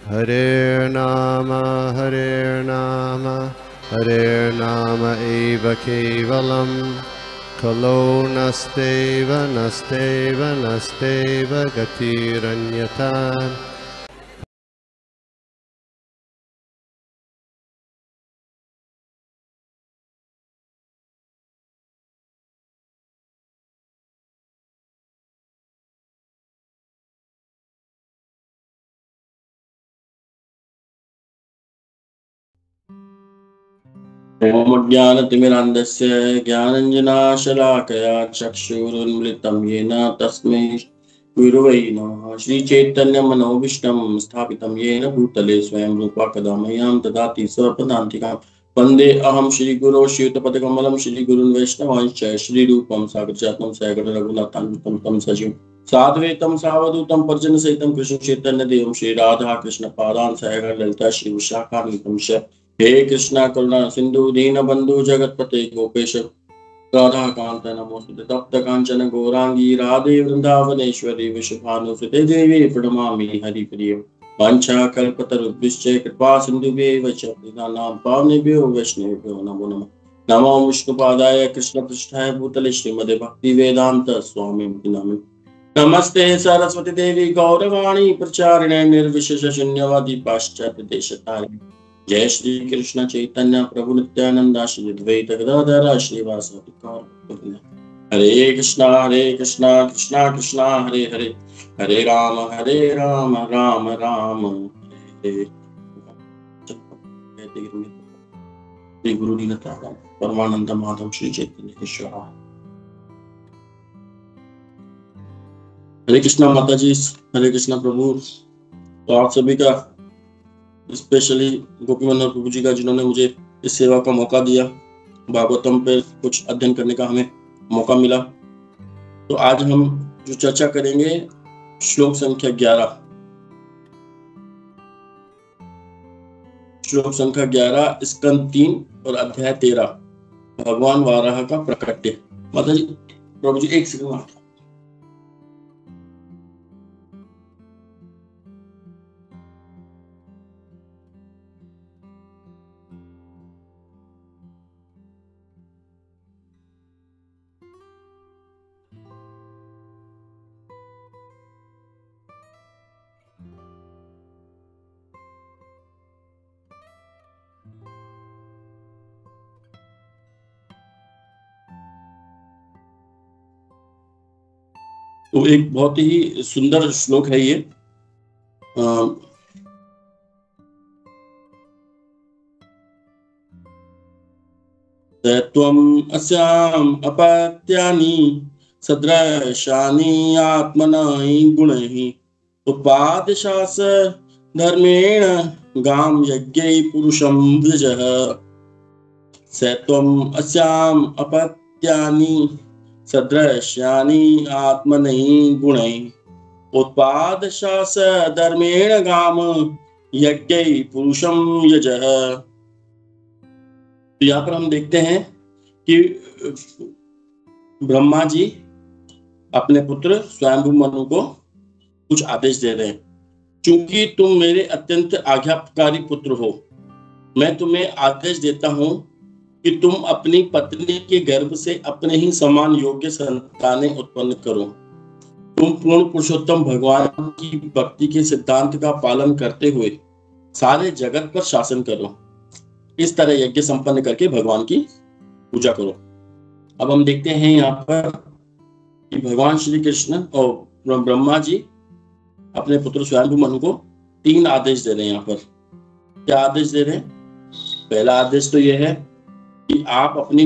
Hare Nama Hare Nama Eva Kevalam Kalo Nasteva Nasteva Nasteva Gatiranyata. ओम ज्ञानतिमिरान्धस्य ज्ञानाञ्जनाशलाकया चक्षुरुन्मिलितं येन तस्मै गुरवे नमः। श्रीचैतन्यमनोभीष्टं स्थापितं येन भूतले स्वयं रूपा कदा मह्यं ददाति स्वपदान्तिकां। वन्दे अहं श्रीगुरो श्रीयुतपदकमलं श्रीगुरुन् वैष्णवांश्च श्रीरूपं साग्रजातं सगणरघुनाथान्वितं तं सजीवं साद्वैतं सावधूतं परिजनसहितं कृष्णचैतन्यदेवं श्रीराधा कृष्णपादान् सह ललिता श्रीविशाखान्वितं च। हे कृष्णा करुणा सिंधु दीन बंधु जगतपते गोपेश राधा कांत नमोस्तुते तप्त कांचन गौरांगी राधे वृंदावनेश्वरी विश्वभानुसुते देवी प्रणमामि हरिप्रिय वाञ्छा कल्पतरुभ्यश्च कृपा सिन्धुभ्येव च पतितानां पावनेभ्यो वैष्णवेभ्यो नमो नमः। नमो विष्णुपादाय कृष्णपृष्ठाय भूतले श्रीमते भक्तिवेदान्त स्वामिनिति नामिने। नमस्ते सरस्वती देवी गौरवाणी प्रचारिणे निर्विशेष शून्यवादी पाश्चात्य देशतारिणे। जय श्री कृष्ण चैतन्य प्रभु नित्यानंद श्री द्वैत गदाधर श्रीवासवती गौर। हरे कृष्णा कृष्णा कृष्णा हरे हरे हरे राम राम राम हरे। श्री गुरु लीलावतार परमानंद माधव श्री चैतन्य ईश्वर। हरे कृष्णा माता जी, हरे कृष्णा प्रभु। तो आप सभी का, स्पेशली गोपी मनोहर प्रभु जी का, जिन्होंने मुझे इस सेवा का मौका दिया, भागवतम पे कुछ अध्ययन करने का हमें मौका मिला। तो आज हम जो चर्चा करेंगे श्लोक संख्या 11, श्लोक संख्या 11 स्कंद 3 और अध्याय 13, भगवान वाराह का प्रकट्य। माता जी, प्रभु जी एक सेकंड। तो एक बहुत ही सुंदर श्लोक है ये। त्वम् अस्याम् अपत्यानि सदृशानि आत्मनाहि गुणैः उपादिशास धर्मेण गाम यज्ञै पुरुषं द्विजः। स त्वम् अस्याम् अपत्यानि सदृशानि आत्मनैः गुणैः उत्पादशास धर्मेण गाम यज्ञै पुरुषं यजः। तो यहाँ पर हम देखते हैं कि ब्रह्मा जी अपने पुत्र स्वयंभू मनु को कुछ आदेश दे रहे हैं। चूंकि तुम मेरे अत्यंत आज्ञाकारी पुत्र हो, मैं तुम्हें आदेश देता हूं कि तुम अपनी पत्नी के गर्भ से अपने ही समान योग्य संतानें उत्पन्न करो। तुम पूर्ण पुरुषोत्तम भगवान की भक्ति के सिद्धांत का पालन करते हुए सारे जगत पर शासन करो। इस तरह यज्ञ संपन्न करके भगवान की पूजा करो। अब हम देखते हैं यहाँ पर कि भगवान श्री कृष्ण और ब्रह्मा जी अपने पुत्र स्वयंभू मनु को 3 आदेश दे रहे हैं। यहाँ पर क्या आदेश दे रहे हैं? पहला आदेश तो यह है कि आप अपनी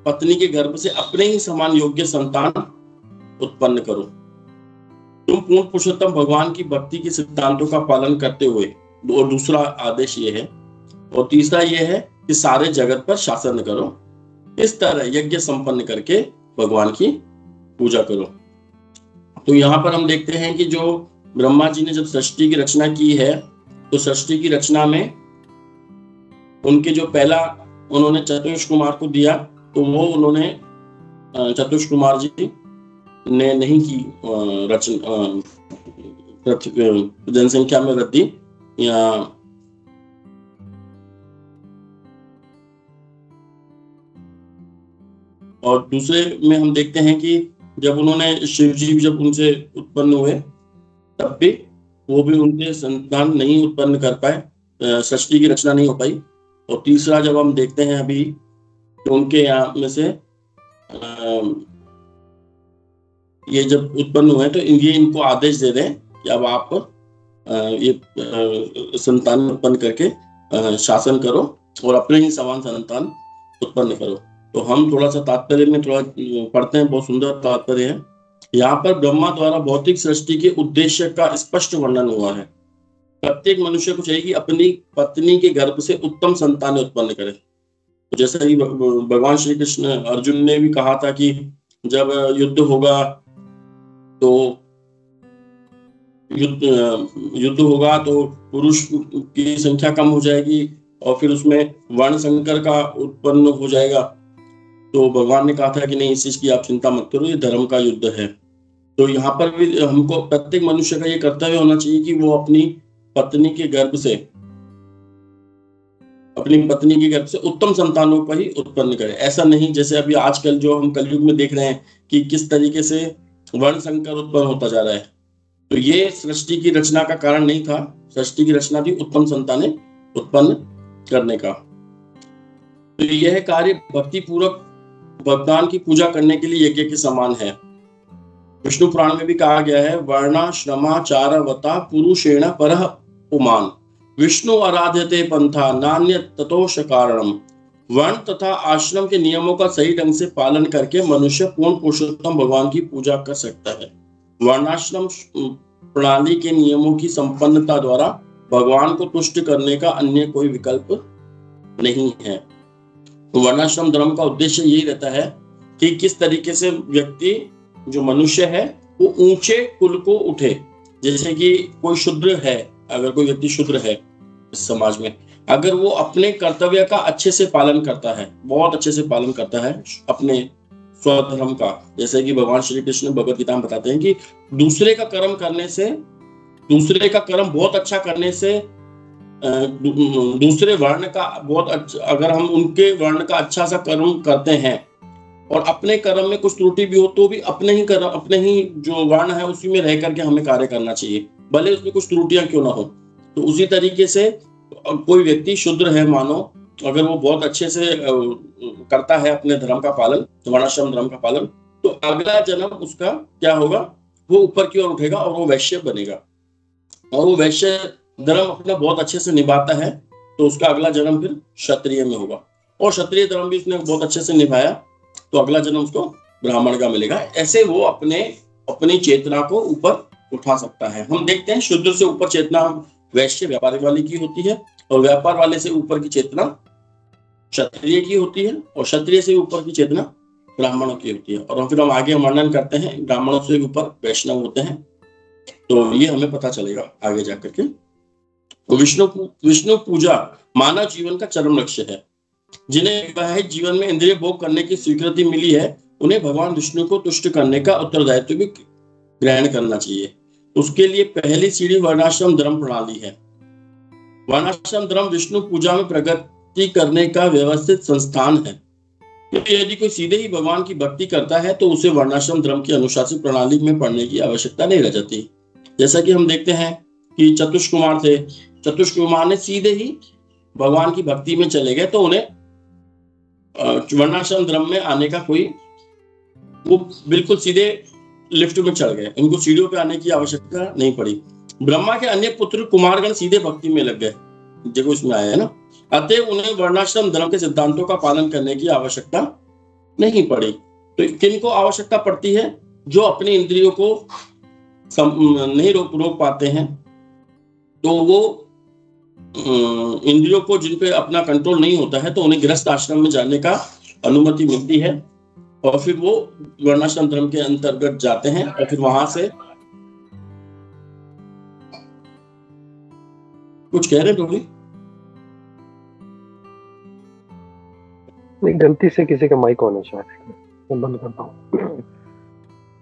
पत्नी के गर्भ से अपने ही समान योग्य संतान उत्पन्न करो। तुम पूर्ण पुरुषोत्तम भगवान की भक्ति के सिद्धांतों का पालन करते हुए, और दूसरा आदेश ये है, और तीसरा यह है कि सारे जगत पर शासन करो। इस तरह यज्ञ संपन्न करके भगवान की पूजा करो। तो यहाँ पर हम देखते हैं कि जो ब्रह्मा जी ने जब सृष्टि की रचना की है, तो सृष्टि की रचना में उनके जो पहला उन्होंने चतुष कुमार को दिया, तो वो उन्होंने चतुष कुमार जी ने नहीं की जनसंख्या में वृद्धि, या और दूसरे में हम देखते हैं कि जब उन्होंने शिव जी जब उनसे उत्पन्न हुए तब भी वो भी उनके संतान नहीं उत्पन्न कर पाए, सृष्टि की रचना नहीं हो पाई। और तीसरा जब हम देखते हैं अभी तो उनके यहाँ में से ये जब उत्पन्न हुए तो ये इनको आदेश दे रहे हैं कि अब आप ये संतान उत्पन्न करके शासन करो और अपने ही समान संतान उत्पन्न करो। तो हम थोड़ा सा तात्पर्य में थोड़ा पढ़ते हैं, बहुत सुंदर तात्पर्य है। यहाँ पर ब्रह्मा द्वारा भौतिक सृष्टि के उद्देश्य का स्पष्ट वर्णन हुआ है। प्रत्येक मनुष्य को चाहिए कि अपनी पत्नी के गर्भ से उत्तम संतान उत्पन्न करे। तो जैसा कि भगवान श्री कृष्ण अर्जुन ने भी कहा था कि जब युद्ध होगा तो युद्ध होगा तो पुरुष की संख्या कम हो जाएगी और फिर उसमें वर्ण संकर का उत्पन्न हो जाएगा। तो भगवान ने कहा था कि नहीं, इस चीज की आप चिंता मत करो, ये धर्म का युद्ध है। तो यहाँ पर भी हमको प्रत्येक मनुष्य का ये कर्तव्य होना चाहिए कि वो अपनी पत्नी के गर्भ से उत्तम संतानों को ही उत्पन्न करे। ऐसा नहीं जैसे अभी आजकल जो हम कलयुग में देख रहे हैं कि किस तरीके से वर्ण संकर उत्पन्न होता जा रहा है। तो ये सृष्टि की रचना का कारण नहीं था। सृष्टि की रचना थी उत्तम संतानें उत्पन्न करने का। तो यह कार्य भक्ति पूर्वक भगवान की पूजा करने के लिए यज्ञ के समान है। विष्णु पुराण में भी कहा गया है, वर्णाश्रमाचारवता पुरुषेण परः पुमान् विष्णु आराध्यते पंथा नान्य ततोष कारणम। वर्ण तथा आश्रम के नियमों का सही ढंग से पालन करके मनुष्य पूर्ण पुरुषोत्तम भगवान की पूजा कर सकता है। वर्णाश्रम प्रणाली के नियमों की संपन्नता द्वारा भगवान को तुष्ट करने का अन्य कोई विकल्प नहीं है। वर्णाश्रम धर्म का उद्देश्य यही रहता है कि किस तरीके से व्यक्ति जो मनुष्य है वो ऊंचे कुल को उठे। जैसे कि कोई शूद्र है, अगर कोई व्यक्ति शूद्र है इस समाज में, अगर वो अपने कर्तव्य का अच्छे से पालन करता है, बहुत अच्छे से पालन करता है अपने स्वधर्म का, जैसे कि भगवान श्री कृष्ण भगवत गीता में बताते हैं कि दूसरे का कर्म बहुत अच्छा करने से दूसरे वर्ण का बहुत अच्छा, अगर हम उनके वर्ण का अच्छा सा कर्म करते हैं और अपने कर्म में कुछ त्रुटि भी हो तो भी अपने ही जो वर्ण है उसी में रह करके हमें कार्य करना चाहिए, भले उसमें कुछ त्रुटियां क्यों ना हो। तो उसी तरीके से कोई व्यक्ति शूद्र है मानो, अगर वो बहुत अच्छे से करता है अपने धर्म का पालन, वर्णाश्रम धर्म का पालन, तो अगला जन्म उसका क्या होगा, वो ऊपर की ओर उठेगा और वो वैश्य बनेगा। और वो वैश्य धर्म अपना बहुत अच्छे से निभाता है तो उसका अगला जन्म फिर क्षत्रिय में होगा। और क्षत्रिय धर्म भी उसने बहुत अच्छे से निभाया तो अगला जन्म उसको ब्राह्मण का मिलेगा। ऐसे वो अपनी चेतना को ऊपर उठा सकता है। हम देखते हैं शूद्र से ऊपर चेतना वैश्य व्यापारी वाले की होती है और व्यापार वाले से ऊपर की चेतना क्षत्रिय की होती है और क्षत्रिय से ऊपर की चेतना ब्राह्मणों की होती है। और फिर हम आगे वर्णन करते हैं ब्राह्मणों से ऊपर वैष्णव होते हैं, तो ये हमें पता चलेगा आगे जाकर के। तो विष्णु पूजा मानव जीवन का चरम लक्ष्य है। जिन्हें विवाहित जीवन में इंद्रिय भोग करने की स्वीकृति मिली है उन्हें भगवान विष्णु को तुष्ट करने का उत्तरदायित्व भी ग्रहण करना चाहिए। उसके लिए पहली सीढ़ी वर्णाश्रम धर्म प्रणाली है। वर्णाश्रम धर्म विष्णु पूजा में प्रगति करने का व्यवस्थित संस्थान है। क्योंकि यदि कोई सीधे ही भगवान की भक्ति करता है तो उसे वर्णाश्रम धर्म की अनुशासित प्रणाली में पढ़ने की आवश्यकता नहीं रह जाती। जैसा कि हम देखते हैं कि चतुष्कुमार थे, चतुष्कुमार ने सीधे ही भगवान की भक्ति में चले गए तो उन्हें वर्णाश्रम धर्म में आने का वो बिल्कुल सीधे लिफ्ट में चढ़ गए, उनको सीढ़ियों पे आने की आवश्यकता नहीं पड़ी। ब्रह्मा के अन्य पुत्र कुमारगण सीधे भक्ति में लग गए, देखो इसमें आया है ना। अतः उन्हें वर्णाश्रम धर्म के सिद्धांतों का पालन करने की आवश्यकता नहीं पड़ी। तो किनको आवश्यकता पड़ती है? जो अपनी इंद्रियों को नहीं रोक पाते हैं, तो वो इंद्रियों को जिन पे अपना कंट्रोल नहीं होता है तो उन्हें गृहस्थ आश्रम में जाने का अनुमति मिलती है और फिर वो वर्णाश्रम धर्म के अंतर्गत जाते हैं और फिर वहां से कुछ कह रहे टोली? नहीं, गलती से किसी का माइक ऑन है शायद, मैं बंद करता हूँ।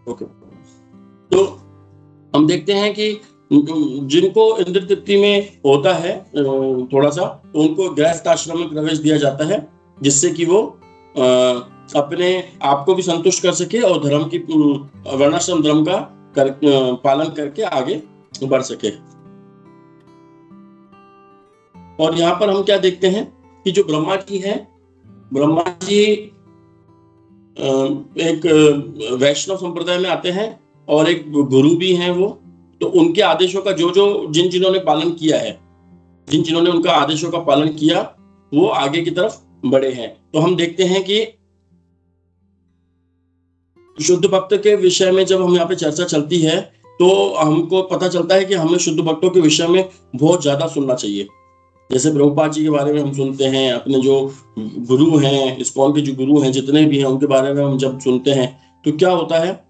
ओके। तो हम देखते हैं कि जिनको इंद्र तृप्ति में होता है थोड़ा सा, तो उनको गृहस्थ आश्रम में प्रवेश दिया जाता है, जिससे कि वो अपने आप को भी संतुष्ट कर सके और धर्म की वर्णाश्रम धर्म का पालन करके आगे बढ़ सके। और यहाँ पर हम क्या देखते हैं कि जो ब्रह्मा जी हैं, ब्रह्मा जी एक वैष्णव संप्रदाय में आते हैं और एक गुरु भी हैं वो। तो उनके आदेशों का जिन जिन्होंने पालन किया है, जिन जिन्होंने उनका आदेशों का पालन किया, वो आगे की तरफ बढ़े हैं। तो हम देखते हैं कि शुद्ध भक्त के विषय में जब हम यहाँ पे चर्चा चलती है तो हमको पता चलता है कि हमें शुद्ध भक्तों के विषय में बहुत ज्यादा सुनना चाहिए। जैसे प्रभुपाद जी के बारे में हम सुनते हैं, अपने जो गुरु हैं, इस्कॉन के जो गुरु हैं जितने भी हैं, उनके बारे में हम जब सुनते हैं तो क्या होता है,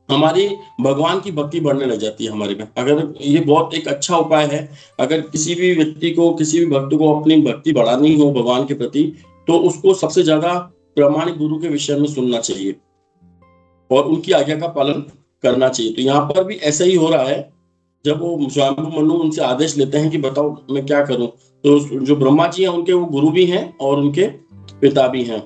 हमारी भगवान की भक्ति बढ़ने लग जाती है हमारे में। अगर ये बहुत एक अच्छा उपाय है, अगर किसी भी व्यक्ति को, किसी भी भक्त को अपनी भक्ति बढ़ानी हो भगवान के प्रति, तो उसको सबसे ज्यादा प्रामाणिक गुरु के विषय में सुनना चाहिए और उनकी आज्ञा का पालन करना चाहिए। तो यहाँ पर भी ऐसा ही हो रहा है। जब वो स्वयंभू मनु उनसे आदेश लेते हैं कि बताओ मैं क्या करूं, तो जो ब्रह्मा जी हैं उनके वो गुरु भी हैं और उनके पिता भी हैं।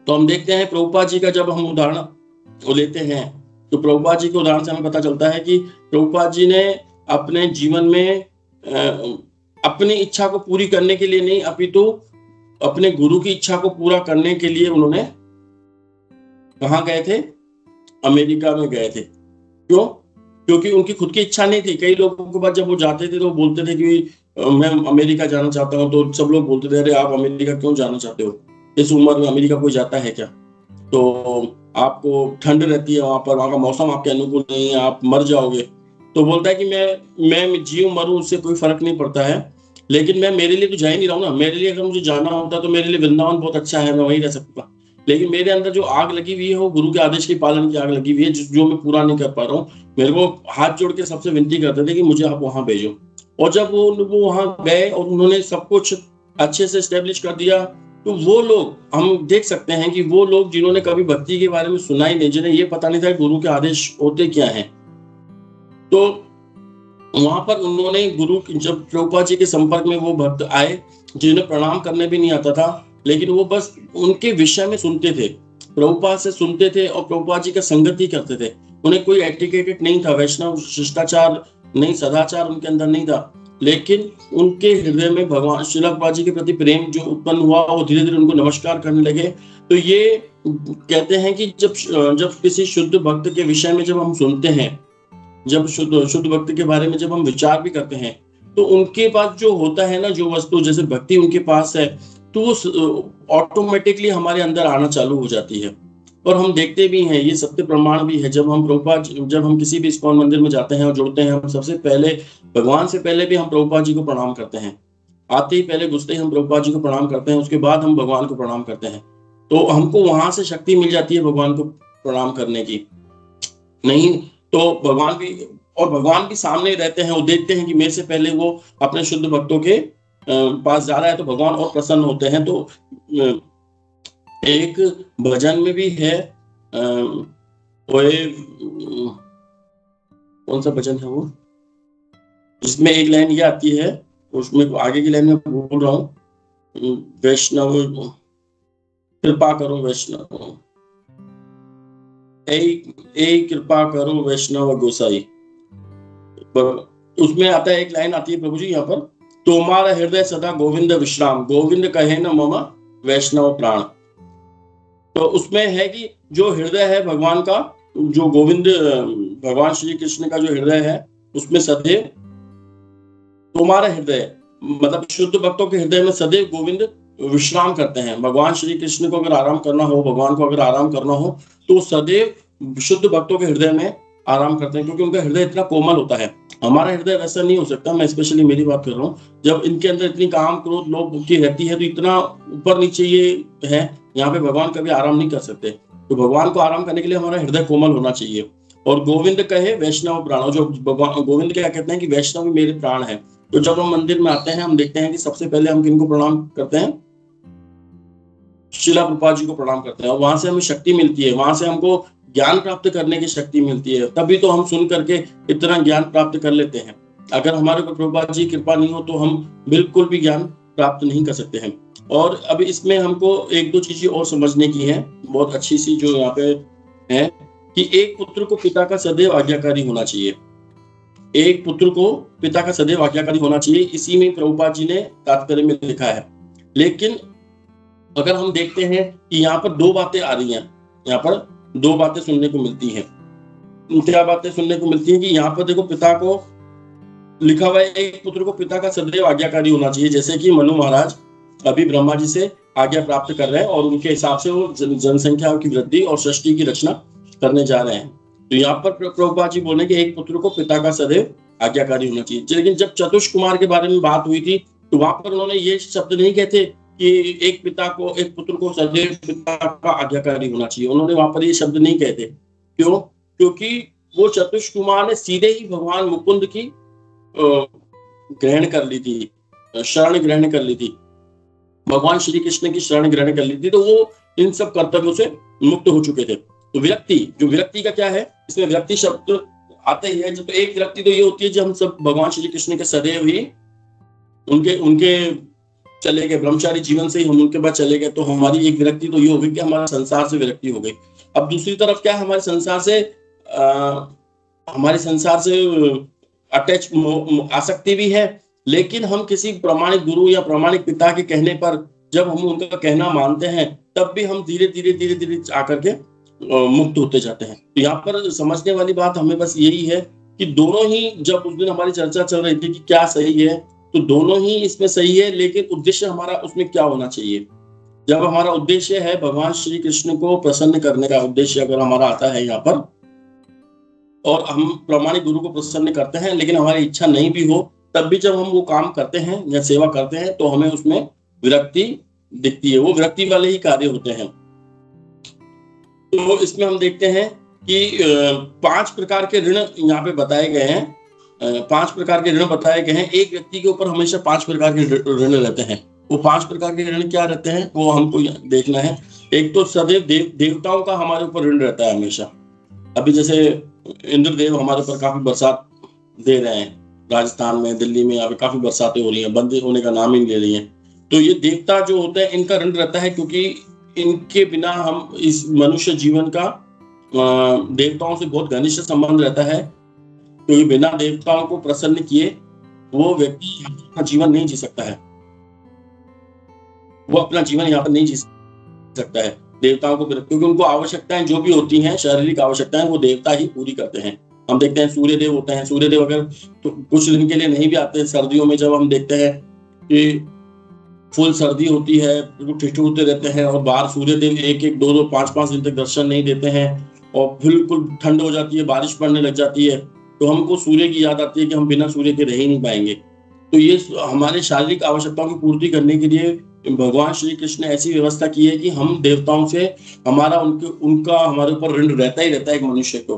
तो हम देखते हैं प्रभुपाद जी का जब हम उदाहरण लेते हैं, तो प्रभुपाद जी के उदाहरण से हमें पता चलता है कि प्रभुपाद जी ने अपने जीवन में अपनी इच्छा को पूरी करने के लिए नहीं, अपितु अपने गुरु की इच्छा को पूरा करने के लिए उन्होंने कहाँ गए थे, अमेरिका में गए थे। क्यों? क्योंकि उनकी खुद की इच्छा नहीं थी। कई लोगों के बाद जब वो जाते थे तो बोलते थे कि मैं अमेरिका जाना चाहता हूँ, तो सब लोग बोलते थे अरे आप अमेरिका क्यों जाना चाहते हो, इस उम्र में अमेरिका कोई जाता है क्या, तो आपको ठंड रहती है वहां पर, वहां का मौसम आपके अनुकूल नहीं है, आप मर जाओगे। तो बोलता है कि मैं जीव मरूं उससे कोई फर्क नहीं पड़ता है, लेकिन मैं मेरे लिए तो जा ही नहीं रहा हूँ ना। मेरे लिए अगर मुझे जाना होता तो मेरे लिए वृंदावन बहुत अच्छा है, मैं वहीं रह सकता। लेकिन मेरे अंदर जो आग लगी हुई है वो गुरु के आदेश के पालन की आग लगी हुई है, जो मैं पूरा नहीं कर पा रहा हूँ। मेरे को हाथ जोड़ के सबसे विनती करते थे कि मुझे आप वहां भेजो। और जब वो वहां गए और उन्होंने सब कुछ अच्छे से स्टेब्लिश कर दिया, तो वो लोग, हम देख सकते हैं कि वो लोग जिन्होंने कभी भक्ति के बारे में सुना ही नहीं, जिन्हें ये पता नहीं था गुरु के आदेश होते क्या हैं, तो वहां पर उन्होंने गुरु, जब प्रभुपाद जी के संपर्क में वो भक्त आए जिन्हें प्रणाम करने भी नहीं आता था, लेकिन वो बस उनके विषय में सुनते थे, प्रभुपाद से सुनते थे और प्रभुपाद जी का संगत ही करते थे। उन्हें कोई एटिकेट नहीं था, वैष्णव शिष्टाचार नहीं, सदाचार उनके अंदर नहीं था, लेकिन उनके हृदय में भगवान श्रील प्रभुपाद जी के प्रति प्रेम जो उत्पन्न हुआ, वो धीरे धीरे उनको नमस्कार करने लगे। तो ये कहते हैं कि जब किसी शुद्ध भक्त के विषय में जब हम सुनते हैं, जब शुद्ध भक्त के बारे में जब हम विचार भी करते हैं, तो उनके पास जो होता है ना, जो वस्तु जैसे भक्ति उनके पास है, तो वो ऑटोमेटिकली हमारे अंदर आना चालू हो जाती है। और हम देखते भी हैं, ये सत्य प्रमाण भी है। जब हम किसी भी इस्कॉन मंदिर में जाते हैं और जुड़ते हैं, हम सबसे पहले भगवान से पहले भी हम प्रभुपाद जी को प्रणाम करते हैं। आते ही पहले घुसते ही हम प्रभुपाद जी को प्रणाम करते हैं, उसके बाद हम भगवान को प्रणाम करते हैं। तो हमको वहां से शक्ति मिल जाती है भगवान को प्रणाम करने की। नहीं तो भगवान भी सामने रहते हैं, वो देखते हैं कि मेरे से पहले वो अपने शुद्ध भक्तों के पास जा रहा है, तो भगवान और प्रसन्न होते हैं। तो एक भजन में भी है, कौन सा भजन है वो, जिसमें एक लाइन ये आती है, उसमें आगे की लाइन में बोल रहा हूँ, वैष्णव कृपा करो, वैष्णव कृपा करो वैष्णव गोसाई। उसमें आता है, एक लाइन आती है प्रभु जी यहाँ पर, तुम्हारा हृदय सदा गोविंद विश्राम, गोविंद कहे न मम वैष्णव प्राण। तो उसमें है कि जो हृदय है भगवान का, जो गोविंद भगवान श्री कृष्ण का जो हृदय है, उसमें सदैव तुम्हारा हृदय, मतलब शुद्ध भक्तों के हृदय में सदैव गोविंद विश्राम करते हैं। भगवान श्री कृष्ण को अगर आराम करना हो, भगवान को अगर आराम करना हो, तो सदैव शुद्ध भक्तों के हृदय में आराम करते हैं, क्योंकि उनका हृदय इतना कोमल होता है। हमारा हृदय वैसा नहीं हो सकता। मैं स्पेशली मेरी बात कर रहा हूँ, जब इनके अंदर इतनी काम क्रोध लोभ भक्ति रहती है, तो इतना ऊपर नीचे ये है, यहाँ पे भगवान कभी आराम नहीं कर सकते। तो भगवान को आराम करने के लिए हमारा हृदय कोमल होना चाहिए। और गोविंद कहे वैष्णव प्राण, जो भगवान गोविंद क्या कहते हैं कि वैष्णव भी मेरे प्राण है। तो जब हम मंदिर में आते हैं, हम देखते हैं कि सबसे पहले हम किनको प्रणाम करते हैं, श्रील प्रभुपाद जी को प्रणाम करते हैं, और वहां से हमें शक्ति मिलती है, वहां से हमको ज्ञान प्राप्त करने की शक्ति मिलती है, तभी तो हम सुन करके इतना ज्ञान प्राप्त कर लेते हैं। अगर हमारे ऊपर प्रभुपाद जी की कृपा नहीं हो तो हम बिल्कुल भी ज्ञान प्राप्त नहीं कर सकते हैं। और अब इसमें हमको एक दो चीजें और समझने की है, बहुत अच्छी सी, जो यहाँ पे है कि एक पुत्र को पिता का सदैव आज्ञाकारी होना चाहिए। एक पुत्र को पिता का सदैव आज्ञाकारी होना चाहिए, इसी में प्रभुपाद जी ने तात्पर्य में लिखा है। लेकिन अगर हम देखते हैं कि यहाँ पर दो बातें आ रही हैं, यहाँ पर दो बातें सुनने को मिलती हैं। क्या बातें सुनने को मिलती हैं कि यहाँ पर देखो, पिता को लिखा हुआ है एक पुत्र को पिता का सदैव आज्ञाकारी होना चाहिए। जैसे कि मनु महाराज अभी ब्रह्मा जी से आज्ञा प्राप्त कर रहे हैं और उनके हिसाब से वो जनसंख्या की वृद्धि और सृष्टि की रचना करने जा रहे हैं। तो यहाँ पर प्रभुपाद जी बोले कि एक पुत्र को पिता का सदैव आज्ञाकारी होना चाहिए। लेकिन जब चतुष कुमार के बारे में बात हुई थी तो वहां पर उन्होंने ये शब्द नहीं कहते कि एक पुत्र को सदैव पिता का आज्ञाकारी होना चाहिए। उन्होंने वहां पर ये शब्द नहीं कहते। क्यों? क्योंकि वो चतुष कुमार ने सीधे ही भगवान मुकुंद की ग्रहण कर ली थी, शरण ग्रहण कर ली थी, भगवान श्री कृष्ण की शरण ग्रहण कर ली थी, तो वो इन सब कर्तव्यों से मुक्त हो चुके थे। तो विरक्ति का क्या है, इसमें विरक्ति शब्द आते ही है। तो एक विरक्ति तो ये होती है जब हम सब भगवान श्री कृष्ण के सदैव ही उनके चले गए, ब्रह्मचारी जीवन से ही हम उनके बाद चले गए, तो हमारी एक विरक्ति तो ये होगी कि हमारा संसार से विरक्ति हो गई। अब दूसरी तरफ क्या है, हमारे संसार से अटैच आसक्ति भी है। लेकिन हम किसी प्रामाणिक गुरु या प्रामाणिक पिता के कहने पर जब हम उनका कहना मानते हैं, तब भी हम धीरे धीरे आकर के मुक्त होते जाते हैं। तो यहाँ पर समझने वाली बात हमें बस यही है कि दोनों ही, जब उस दिन हमारी चर्चा चल रही थी कि क्या सही है, तो दोनों ही इसमें सही है, लेकिन उद्देश्य हमारा उसमें क्या होना चाहिए। जब हमारा उद्देश्य है भगवान श्री कृष्ण को प्रसन्न करने का उद्देश्य अगर हमारा आता है यहाँ पर, और हम प्रामाणिक गुरु को प्रसन्न करते हैं, लेकिन हमारी इच्छा नहीं भी हो, तब भी जब हम वो काम करते हैं या सेवा करते हैं तो हमें उसमें विरक्ति दिखती है। वो विरक्ति वाले ही कार्य होते हैं। तो इसमें हम देखते हैं कि 5 प्रकार के ऋण यहाँ पे बताए गए हैं। 5 प्रकार के ऋण बताए गए हैं। एक व्यक्ति के ऊपर हमेशा 5 प्रकार के ऋण रहते हैं। वो 5 प्रकार के ऋण क्या रहते हैं वो हमको देखना है। एक तो सदैव देवताओं का हमारे ऊपर ऋण रहता है हमेशा। अभी जैसे इंद्रदेव हमारे ऊपर काफी बरसात दे रहे हैं, राजस्थान में, दिल्ली में यहाँ पे काफी बरसातें हो रही हैं, बंद होने का नाम ही नहीं ले रही हैं। तो ये देवता जो होते हैं इनका ऋण रहता है, क्योंकि इनके बिना हम इस मनुष्य जीवन का देवताओं से बहुत घनिष्ठ संबंध रहता है। क्योंकि बिना देवताओं को प्रसन्न किए वो व्यक्ति अपना जीवन नहीं जी सकता है, वो अपना जीवन यहाँ पर नहीं जी सकता है देवताओं को, क्योंकि उनको आवश्यकताएं जो भी होती हैं, शारीरिक आवश्यकताएं, वो देवता ही पूरी करते हैं। हम देखते हैं सूर्य देव होते हैं, सूर्य देव अगर तो कुछ दिन के लिए नहीं भी आते, सर्दियों में जब हम देखते हैं कि फुल सर्दी होती है, ठिठुरते रहते हैं और बाहर सूर्य देव 1-1, 2-2, 5-5 दिन तक दर्शन नहीं देते हैं और बिल्कुल ठंड हो जाती है, बारिश पड़ने लग जाती है, तो हमको सूर्य की याद आती है कि हम बिना सूर्य के रह ही नहीं पाएंगे। तो ये हमारे शारीरिक आवश्यकताओं की पूर्ति करने के लिए भगवान श्री कृष्ण ने ऐसी व्यवस्था की है कि हम देवताओं से उनका हमारे ऊपर ऋण रहता ही रहता है एक मनुष्य को।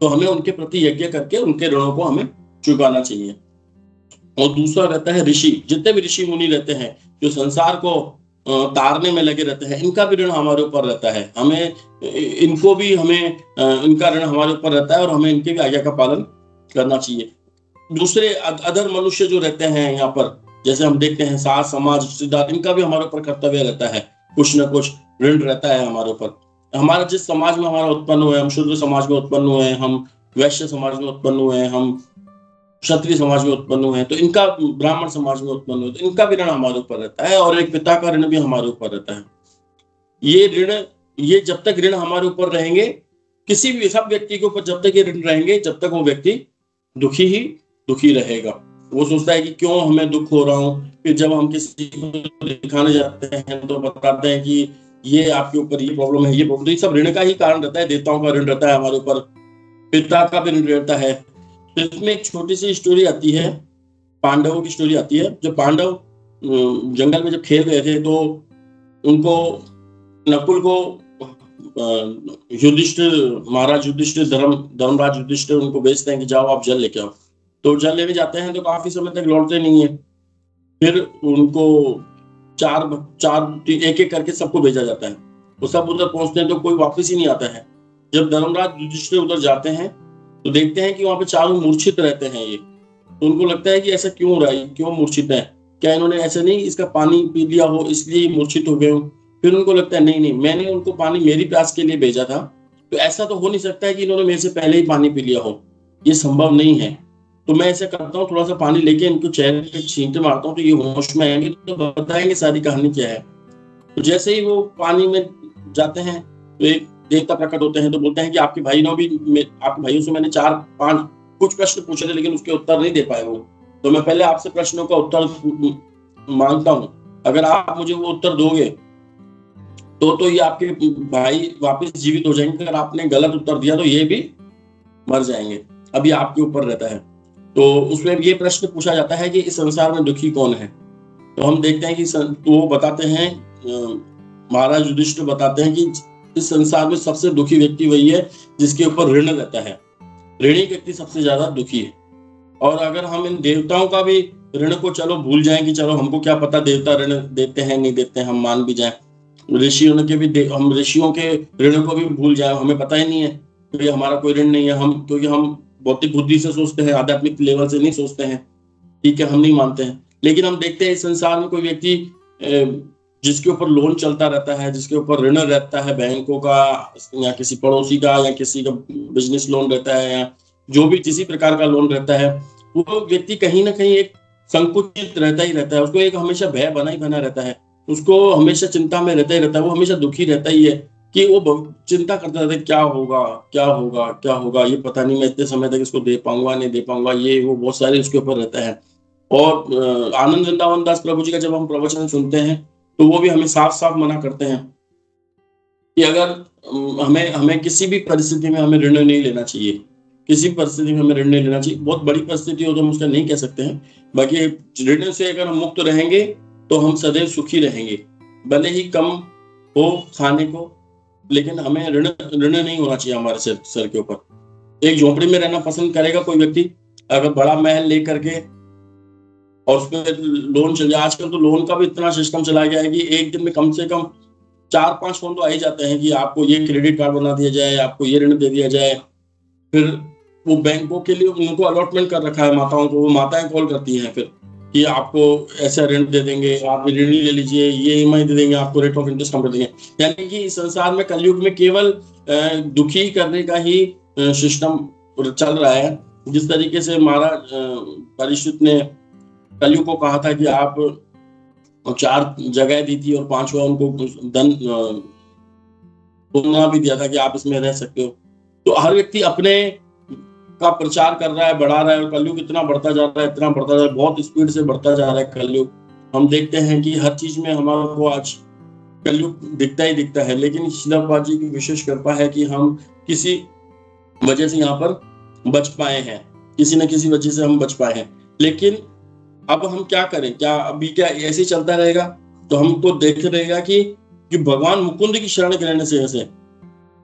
तो हमें उनके प्रति यज्ञ करके उनके ऋणों को हमें चुकाना चाहिए। और दूसरा रहता है ऋषि। जितने भी ऋषि मुनि रहते हैं जो संसार को तारने में लगे रहते हैं, इनका भी ऋण हमारे ऊपर रहता है। हमें इनका ऋण हमारे ऊपर रहता है और हमें इनके भी आज्ञा का पालन करना चाहिए। दूसरे अदर मनुष्य जो रहते हैं यहाँ पर, जैसे हम देखते हैं सास समाज रिश्तेदार, इनका भी हमारे ऊपर कर्तव्य रहता है, कुछ न कुछ ऋण रहता है हमारे ऊपर। हमारा जिस समाज में हमारा उत्पन्न हुए, हम शूद्र समाज में उत्पन्न हुए, हम वैश्य समाज में उत्पन्न हुए, हम क्षत्रिय समाज में उत्पन्न हुए, तो इनका ब्राह्मण समाज में उत्पन्न हुए, तो इनका भी ऋण हमारे ऊपर रहता है। और एक पिता का ऋण भी हमारे ऊपर रहता है। ये जब तक ऋण हमारे ऊपर रहेंगे, किसी भी सब व्यक्ति के ऊपर जब तक ये ऋण रहेंगे, जब तक वो व्यक्ति दुखी रहेगा। वो सोचता है कि क्यों हमें दुख हो रहा हूँ। फिर जब हम किसी को दिखाने जाते हैं तो बताते हैं कि ये आपके ऊपर ये प्रॉब्लम है, ये प्रॉब्लम। तो ये सब ऋण का ही कारण रहता है। देवताओं का ऋण रहता है हमारे ऊपर, पिता का भी ऋण रहता है। तो इसमें एक छोटी सी स्टोरी आती है, पांडवों की स्टोरी आती है। जब पांडव जंगल में जब खेल रहे थे तो उनको नकुल को महाराज युधिष्ठिर, धर्मराज युधिष्ठिर उनको भेजते हैं कि जाओ आप जल लेके आओ। तो जल लेने जाते हैं तो काफी समय तक लौटते नहीं है। फिर उनको एक एक करके सबको भेजा जाता है। वो सब उधर पहुंचते हैं तो कोई वापस ही नहीं आता है। जब धर्मराज युधिष्ठिर उधर जाते हैं तो देखते हैं कि वहां पे चारों मूर्छित रहते हैं ये। तो उनको लगता है कि ऐसा क्यों हो रहा है, क्यों मूर्छित है, क्या इन्होंने ऐसे नहीं इसका पानी पी लिया हो इसलिए मूर्छित हो गए हो। फिर उनको लगता है नहीं नहीं, मैंने उनको पानी मेरी प्यास के लिए भेजा था, तो ऐसा तो हो नहीं सकता है कि इन्होंने मेरे से पहले ही पानी पी लिया हो, ये संभव नहीं है। तो मैं ऐसा करता हूँ, थोड़ा सा पानी लेके इनको चेहरे पे छींटे मारता हूँ, तो ये होश में आएंगे तो बताएंगे सारी कहानी क्या है। तो जैसे ही वो पानी में जाते हैं तो एक देवता प्रकट होते हैं, तो बोलते हैं कि आपके भाइयों से मैंने 4-5 कुछ प्रश्न पूछे थे लेकिन उसके उत्तर नहीं दे पाए वो, तो मैं पहले आपसे प्रश्नों का उत्तर मांगता हूँ, अगर आप मुझे वो उत्तर दोगे तो ये आपके भाई वापस जीवित हो जाएंगे, अगर आपने गलत उत्तर दिया तो ये भी मर जाएंगे। अभी आपके ऊपर रहता है। तो उसमें ये प्रश्न पूछा जाता है कि इस संसार में दुखी कौन है। तो हम देखते हैं कि तो वो बताते हैं, महाराज युधिष्ठिर बताते हैं कि इस संसार में सबसे दुखी व्यक्ति वही है जिसके ऊपर ऋण रहता है। ऋणी व्यक्ति सबसे ज्यादा दुखी है। और अगर हम इन देवताओं का भी ऋण को चलो भूल जाएं कि चलो हमको क्या पता देवता ऋण देते हैं नहीं देते हैं, हम मान भी जाएं, ऋषियों के भी हम ऋषियों के ऋण को भी भूल जाए, हमें पता ही नहीं है कि हमारा कोई ऋण नहीं है, हम क्योंकि हम भौतिक बुद्धि से सोचते हैं, आध्यात्मिक लेवल से नहीं सोचते हैं, ठीक है, हम नहीं मानते हैं। लेकिन हम देखते हैं इस संसार में कोई व्यक्ति जिसके ऊपर लोन चलता रहता है, जिसके ऊपर ऋण रहता है बैंकों का या किसी पड़ोसी का या किसी का बिजनेस लोन रहता है या जो भी किसी प्रकार का लोन रहता है, वो व्यक्ति कहीं ना कहीं एक संकुचित रहता ही रहता है, उसको एक हमेशा भय बना ही बना रहता है, उसको हमेशा चिंता में रहता ही रहता है, वो हमेशा दुखी रहता ही है कि वो चिंता करता रहता है क्या होगा क्या होगा क्या होगा, ये पता नहीं मैं इतने समय तक इसको दे पाऊंगा नहीं दे पाऊंगा, ये वो बहुत सारे उसके ऊपर रहता है। और आनंद वृंदावन दास प्रभु जी का जब हम प्रवचन सुनते हैं तो वो भी हमें साफ साफ मना करते हैं कि अगर हमें किसी भी परिस्थिति में हमें ऋण नहीं लेना चाहिए, किसी परिस्थिति में हमें ऋण नहीं लेना चाहिए। बहुत बड़ी परिस्थिति हो तो हम उसका नहीं कह सकते हैं, बाकी ऋण से अगर हम मुक्त रहेंगे तो हम सदैव सुखी रहेंगे, भले ही कम हो खाने को, लेकिन हमें ऋण नहीं होना चाहिए हमारे सर के ऊपर। एक झोपड़ी में रहना पसंद करेगा कोई व्यक्ति, अगर बड़ा महल लेकर के और उसमें लोन चल जाए, आजकल तो लोन का भी इतना सिस्टम चला गया है कि एक दिन में कम से कम 4-5 फोन तो आ ही जाते हैं कि आपको ये क्रेडिट कार्ड बना दिया जाए, आपको ये ऋण दे दिया जाए। फिर वो बैंकों के लिए उनको अलॉटमेंट कर रखा है माताओं को, वो माताएं कॉल करती हैं फिर कि आपको ऐसा ऋण दे देंगे, आप ऋण ले लीजिए, ये EMI दे देंगे, आपको रेट ऑफ इंटरेस्ट कम कर देंगे। यानी कि इस संसार में कलयुग में केवल दुखी करने का ही सिस्टम चल रहा है। जिस तरीके से महाराज परीक्षित ने कलयुग को कहा था कि आप 4 जगह दी थी और 5वां उनको धन सोना भी दिया था कि आप इसमें रह सकते हो। तो हर व्यक्ति अपने का प्रचार कर रहा है, बढ़ा रहा है, और कलयुग इतना बढ़ता जा रहा है, इतना बढ़ता जा रहा है, बहुत स्पीड से बढ़ता जा रहा है कलयुग। हम देखते हैं कि हर चीज में हमारे को आज कलयुग दिखता ही दिखता है। लेकिन श्रील प्रभुपाद जी की विशेष कृपा है कि हम किसी वजह से यहाँ पर बच पाए हैं, किसी न किसी वजह से हम बच पाए हैं। लेकिन अब हम क्या करें, क्या अभी क्या ऐसे ही चलता रहेगा? तो हमको देख रहेगा कि भगवान मुकुंद की शरण ग्रहण से, ऐसे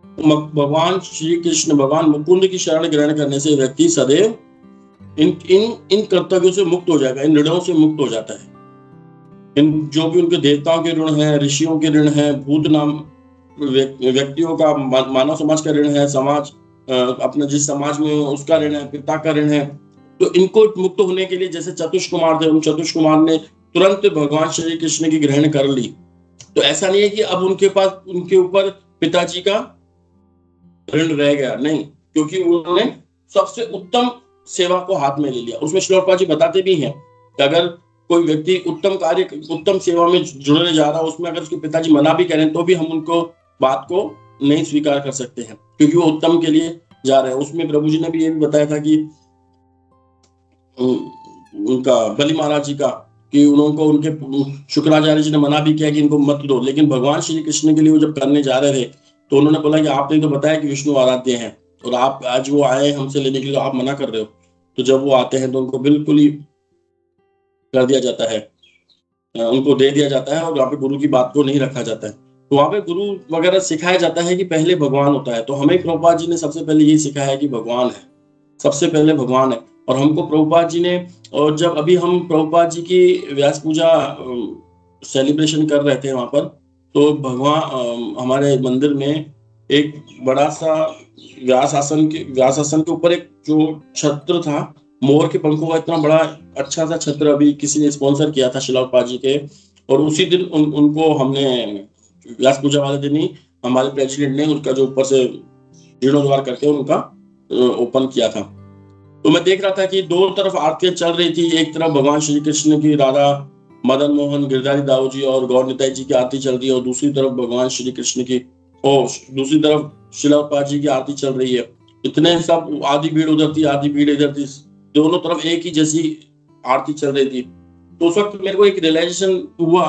भगवान श्री कृष्ण भगवान मुकुंद की शरण ग्रहण करने से व्यक्ति सदैव इन कर्तव्यों से मुक्त हो जाएगा, इन ऋणों से मुक्त हो जाता है। इन जो भी उनके देवताओं के ऋण है, ऋषियों के ऋण है, भूत नाम व्यक्तियों का, मानव समाज का ऋण है, समाज अपना जिस समाज में उसका ऋण है, पिता का ऋण है, तो इनको मुक्त होने के लिए जैसे चतुष कुमार थे, उन चतुष कुमार ने तुरंत भगवान श्री कृष्ण की ग्रहण कर ली। तो ऐसा नहीं है कि अब उनके पास उनके ऊपर पिताजी का ऋण रह गया, नहीं, क्योंकि उन्होंने सबसे उत्तम सेवा को हाथ में ले लिया। उसमें श्रील प्रभुपाद जी बताते भी हैं कि अगर कोई व्यक्ति उत्तम कार्य, उत्तम सेवा में जुड़ने जा रहा है, उसमें अगर उसके पिताजी मना भी करें तो भी हम उनको बात को नहीं स्वीकार कर सकते हैं, क्योंकि वो उत्तम के लिए जा रहे हैं। उसमें प्रभु जी ने भी ये भी बताया था कि उनका बलि महाराज जी का, कि उनको उनके शुक्राचार्य जी ने मना भी किया कि इनको मत दो, लेकिन भगवान श्री कृष्ण के लिए वो जब करने जा रहे थे तो उन्होंने बोला कि आपने तो बताया कि विष्णु आराध्य हैं और आप आज वो आए हमसे लेने के लिए, आप मना कर रहे हो। तो जब वो आते हैं तो उनको बिल्कुल ही कर दिया जाता है, उनको दे दिया जाता है और वहाँ पे गुरु की बात को नहीं रखा जाता है। तो वहाँ पे गुरु वगैरह सिखाया जाता है कि पहले भगवान होता है। तो हमें प्रभुपाद जी ने सबसे पहले यही सिखाया है कि भगवान है, सबसे पहले भगवान है। और हमको प्रभुपाद जी ने, और जब अभी हम प्रभुपाद जी की व्यास पूजा सेलिब्रेशन कर रहे थे वहां पर, तो भगवान हमारे मंदिर में एक बड़ा सा व्यासासन के ऊपर एक जो छत्र था मोर के पंखों का, इतना बड़ा अच्छा सा छत्र अभी किसी ने स्पॉन्सर किया था शिला प्रभुपाद जी के, और उसी दिन उनको हमने व्यास पूजा वाले दिन ही हमारे प्रेसिडेंट ने उसका जो ऊपर से जीर्णोद्धार करके उनका ओपन किया था। तो मैं देख रहा था कि दो तरफ आरतियां चल रही थी, एक तरफ भगवान श्री कृष्ण की, राधा मदन मोहन गिरधारी दाऊ जी और गौर निताई जी की आरती चल रही है, और दूसरी तरफ भगवान श्री कृष्ण की और दूसरी तरफ शिला प्रभुपाद जी की आरती चल रही है। इतने सब आधी भीड़ उधर थी, आधी भीड़ इधर थी, दोनों तरफ एक ही जैसी आरती चल रही थी। तो उस वक्त मेरे को एक रियलाइजेशन हुआ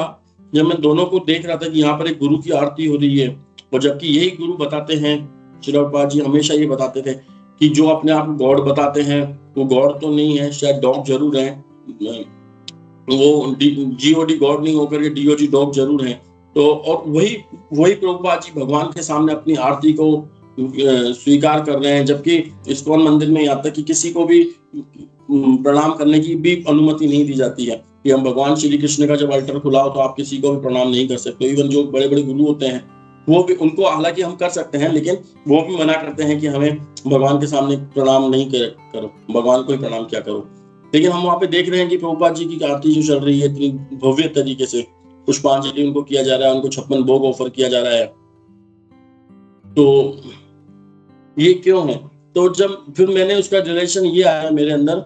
जब मैं दोनों को देख रहा था कि यहाँ पर एक गुरु की आरती हो रही है, और जबकि यही गुरु बताते हैं, शिला प्रभुपाद जी हमेशा ये बताते थे कि जो अपने आप को गॉड बताते हैं वो गॉड तो नहीं है, शायद डॉग जरूर है, वो जीओडी गॉड नहीं होकर के डीओजी डॉग जरूर है। तो और वही प्रभुपाद जी भगवान के सामने अपनी आरती को स्वीकार कर रहे हैं, जबकि इस्कॉन मंदिर में यहाँ तक कि किसी को भी प्रणाम करने की भी अनुमति नहीं दी जाती है कि हम भगवान श्री कृष्ण का जब अल्टर खुला हो तो आप किसी को भी प्रणाम नहीं कर सकते। इवन जो बड़े बड़े गुरु होते हैं वो भी, उनको हालांकि हम कर सकते हैं, लेकिन वो भी मना करते हैं कि हमें भगवान के सामने प्रणाम नहीं करो, भगवान को ही प्रणाम क्या करो। लेकिन हम वहाँ पे देख रहे हैं कि प्रभुपाद जी की आरती जो चल रही है इतनी भव्य तरीके से, पुष्पांजलि उनको किया जा रहा है, उनको 56 भोग ऑफर किया जा रहा है। तो ये क्यों है? तो जब फिर मैंने उसका रिलेशन ये आया मेरे अंदर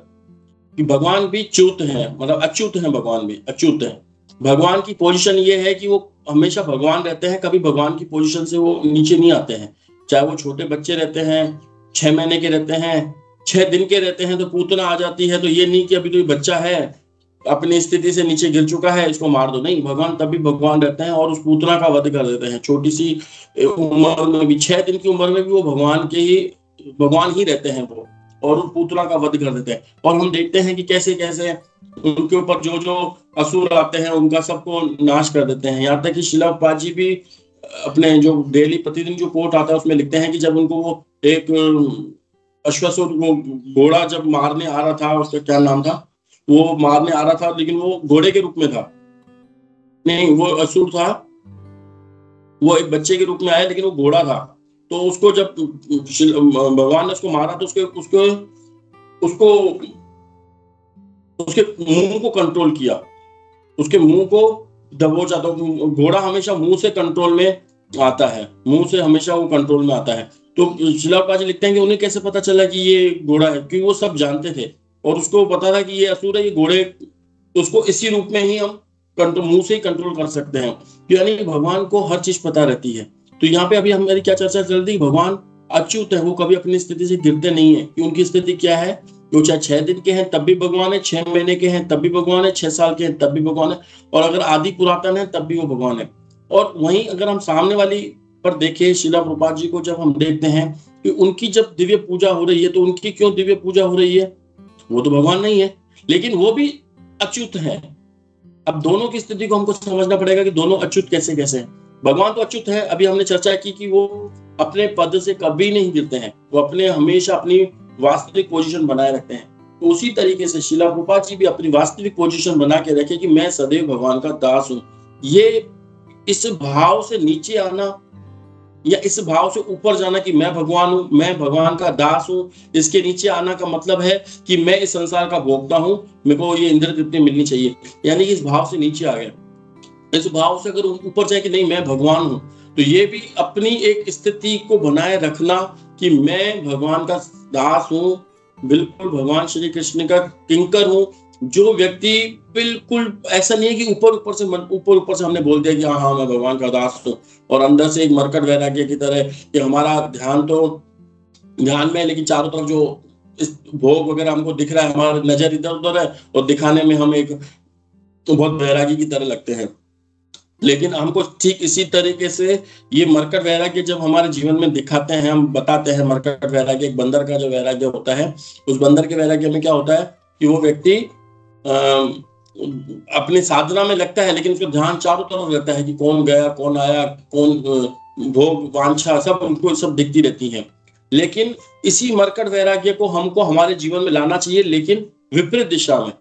कि भगवान भी च्युत है, मतलब अच्युत है, भगवान भी अच्युत है। भगवान की पोजीशन ये है कि वो हमेशा भगवान रहते हैं, कभी भगवान की पोजीशन से वो नीचे नहीं आते हैं। चाहे वो छोटे बच्चे रहते हैं, 6 महीने के रहते हैं, 6 दिन के रहते हैं, तो पूतना आ जाती है, तो ये नहीं कि अभी तो ये बच्चा है अपनी स्थिति से नीचे गिर चुका है इसको मार दो, नहीं, भगवान तभी भगवान रहते हैं और उस पूतना का वध कर देते हैं। छोटी सी उम्र में भी, 6 दिन की उम्र में भी वो भगवान ही रहते हैं वो, और उस पूतना का वध कर देते हैं। और हम देखते हैं कि कैसे कैसे उनके ऊपर जो जो असुर आते हैं उनका सबको नाश कर देते हैं। यहाँ तक कि शिला प्रभुपाद जी भी अपने जो डेली प्रतिदिन जो कोट आता है उसमें लिखते हैं कि जब उनको वो एक अश्वासुर, वो घोड़ा जब मारने आ रहा था, उसका क्या नाम था, वो मारने आ रहा था लेकिन वो घोड़े के रूप में था, नहीं वो असुर था, वो एक बच्चे के रूप में आया लेकिन वो घोड़ा था। तो उसको जब भगवान ने उसको मारा तो उसके मुंह को कंट्रोल किया, उसके मुंह को दबोचा। तो घोड़ा हमेशा मुंह से कंट्रोल में आता है, मुंह से हमेशा वो कंट्रोल में आता है। तो शिला प्रभुपाद जी लिखते हैं कि उन्हें कैसे पता चला कि ये घोड़ा है, क्योंकि वो सब जानते थे और उसको पता था कि ये असुर है, ये घोड़े, तो उसको इसी रूप में ही हम मुंह से ही कंट्रोल कर सकते हैं। यानी भगवान को हर चीज पता रहती है। तो यहाँ पे अभी हमारी क्या चर्चा चल रही, भगवान अच्युत है, वो कभी अपनी स्थिति से गिरते नहीं है। कि उनकी स्थिति क्या है, वो चाहे 6 दिन के हैं तब भी भगवान है, 6 महीने के हैं तब भी भगवान है, 6 साल के हैं तब भी भगवान है, और अगर आदि पुरातन है तब भी वो भगवान है। और वहीं अगर हम सामने वाली पर देखें, शिला प्रभुपाद जी को जब हम देखते हैं कि उनकी जब दिव्य पूजा हो रही है, तो उनकी क्यों दिव्य पूजा हो रही है, वो तो भगवान नहीं है लेकिन वो भी अच्युत है। अब दोनों की स्थिति को हमको समझना पड़ेगा कि दोनों अच्युत कैसे कैसे हैं। भगवान तो अच्युत है, अभी हमने चर्चा की कि वो अपने पद से कभी नहीं गिरते हैं, वो अपने हमेशा अपनी वास्तविक पोजीशन बनाए रखते हैं। तो उसी तरीके से शिला प्रभुपाद जी भी अपनी वास्तविक पोजीशन बना के रखे कि मैं सदैव भगवान का दास हूं। ये इस भाव से नीचे आना या इस भाव से ऊपर जाना कि मैं भगवान हूं, मैं भगवान का दास हूं, इसके नीचे आना का मतलब है कि मैं इस संसार का भोक्ता हूं, मेरे को ये इंद्र तृप्ति मिलनी चाहिए, यानी कि इस भाव से नीचे आ गया। इस भाव से अगर ऊपर जाए कि नहीं मैं भगवान हूं, तो ये भी अपनी एक स्थिति को बनाए रखना कि मैं भगवान का दास हूं, बिल्कुल भगवान श्री कृष्ण का किंकर हूं। जो व्यक्ति बिल्कुल ऐसा नहीं है कि ऊपर से हमने बोल दिया कि हाँ मैं भगवान का दास हूं, और अंदर से एक मरकट वैराग्य की तरह कि हमारा ध्यान तो ध्यान में है लेकिन चारों तरफ जो इस भोग वगैरह हमको दिख रहा है, हमारा नजर इधर उधर है और दिखाने में हम एक तो बहुत वैरागी की तरह लगते हैं। लेकिन हमको ठीक इसी तरीके से ये मरकट वैराग्य जब हमारे जीवन में दिखाते हैं, हम बताते हैं मरकट वैराग्य एक बंदर का जो वैराग्य होता है, उस बंदर के वैराग्य में क्या होता है कि वो व्यक्ति अपनी साधना में लगता है लेकिन उसका ध्यान चारों तरफ रहता है कि कौन गया कौन आया, कौन भोग वांछा सब उनको सब दिखती रहती हैं। लेकिन इसी मरकट वैराग्य को हमको हमारे जीवन में लाना चाहिए, लेकिन विपरीत दिशा में।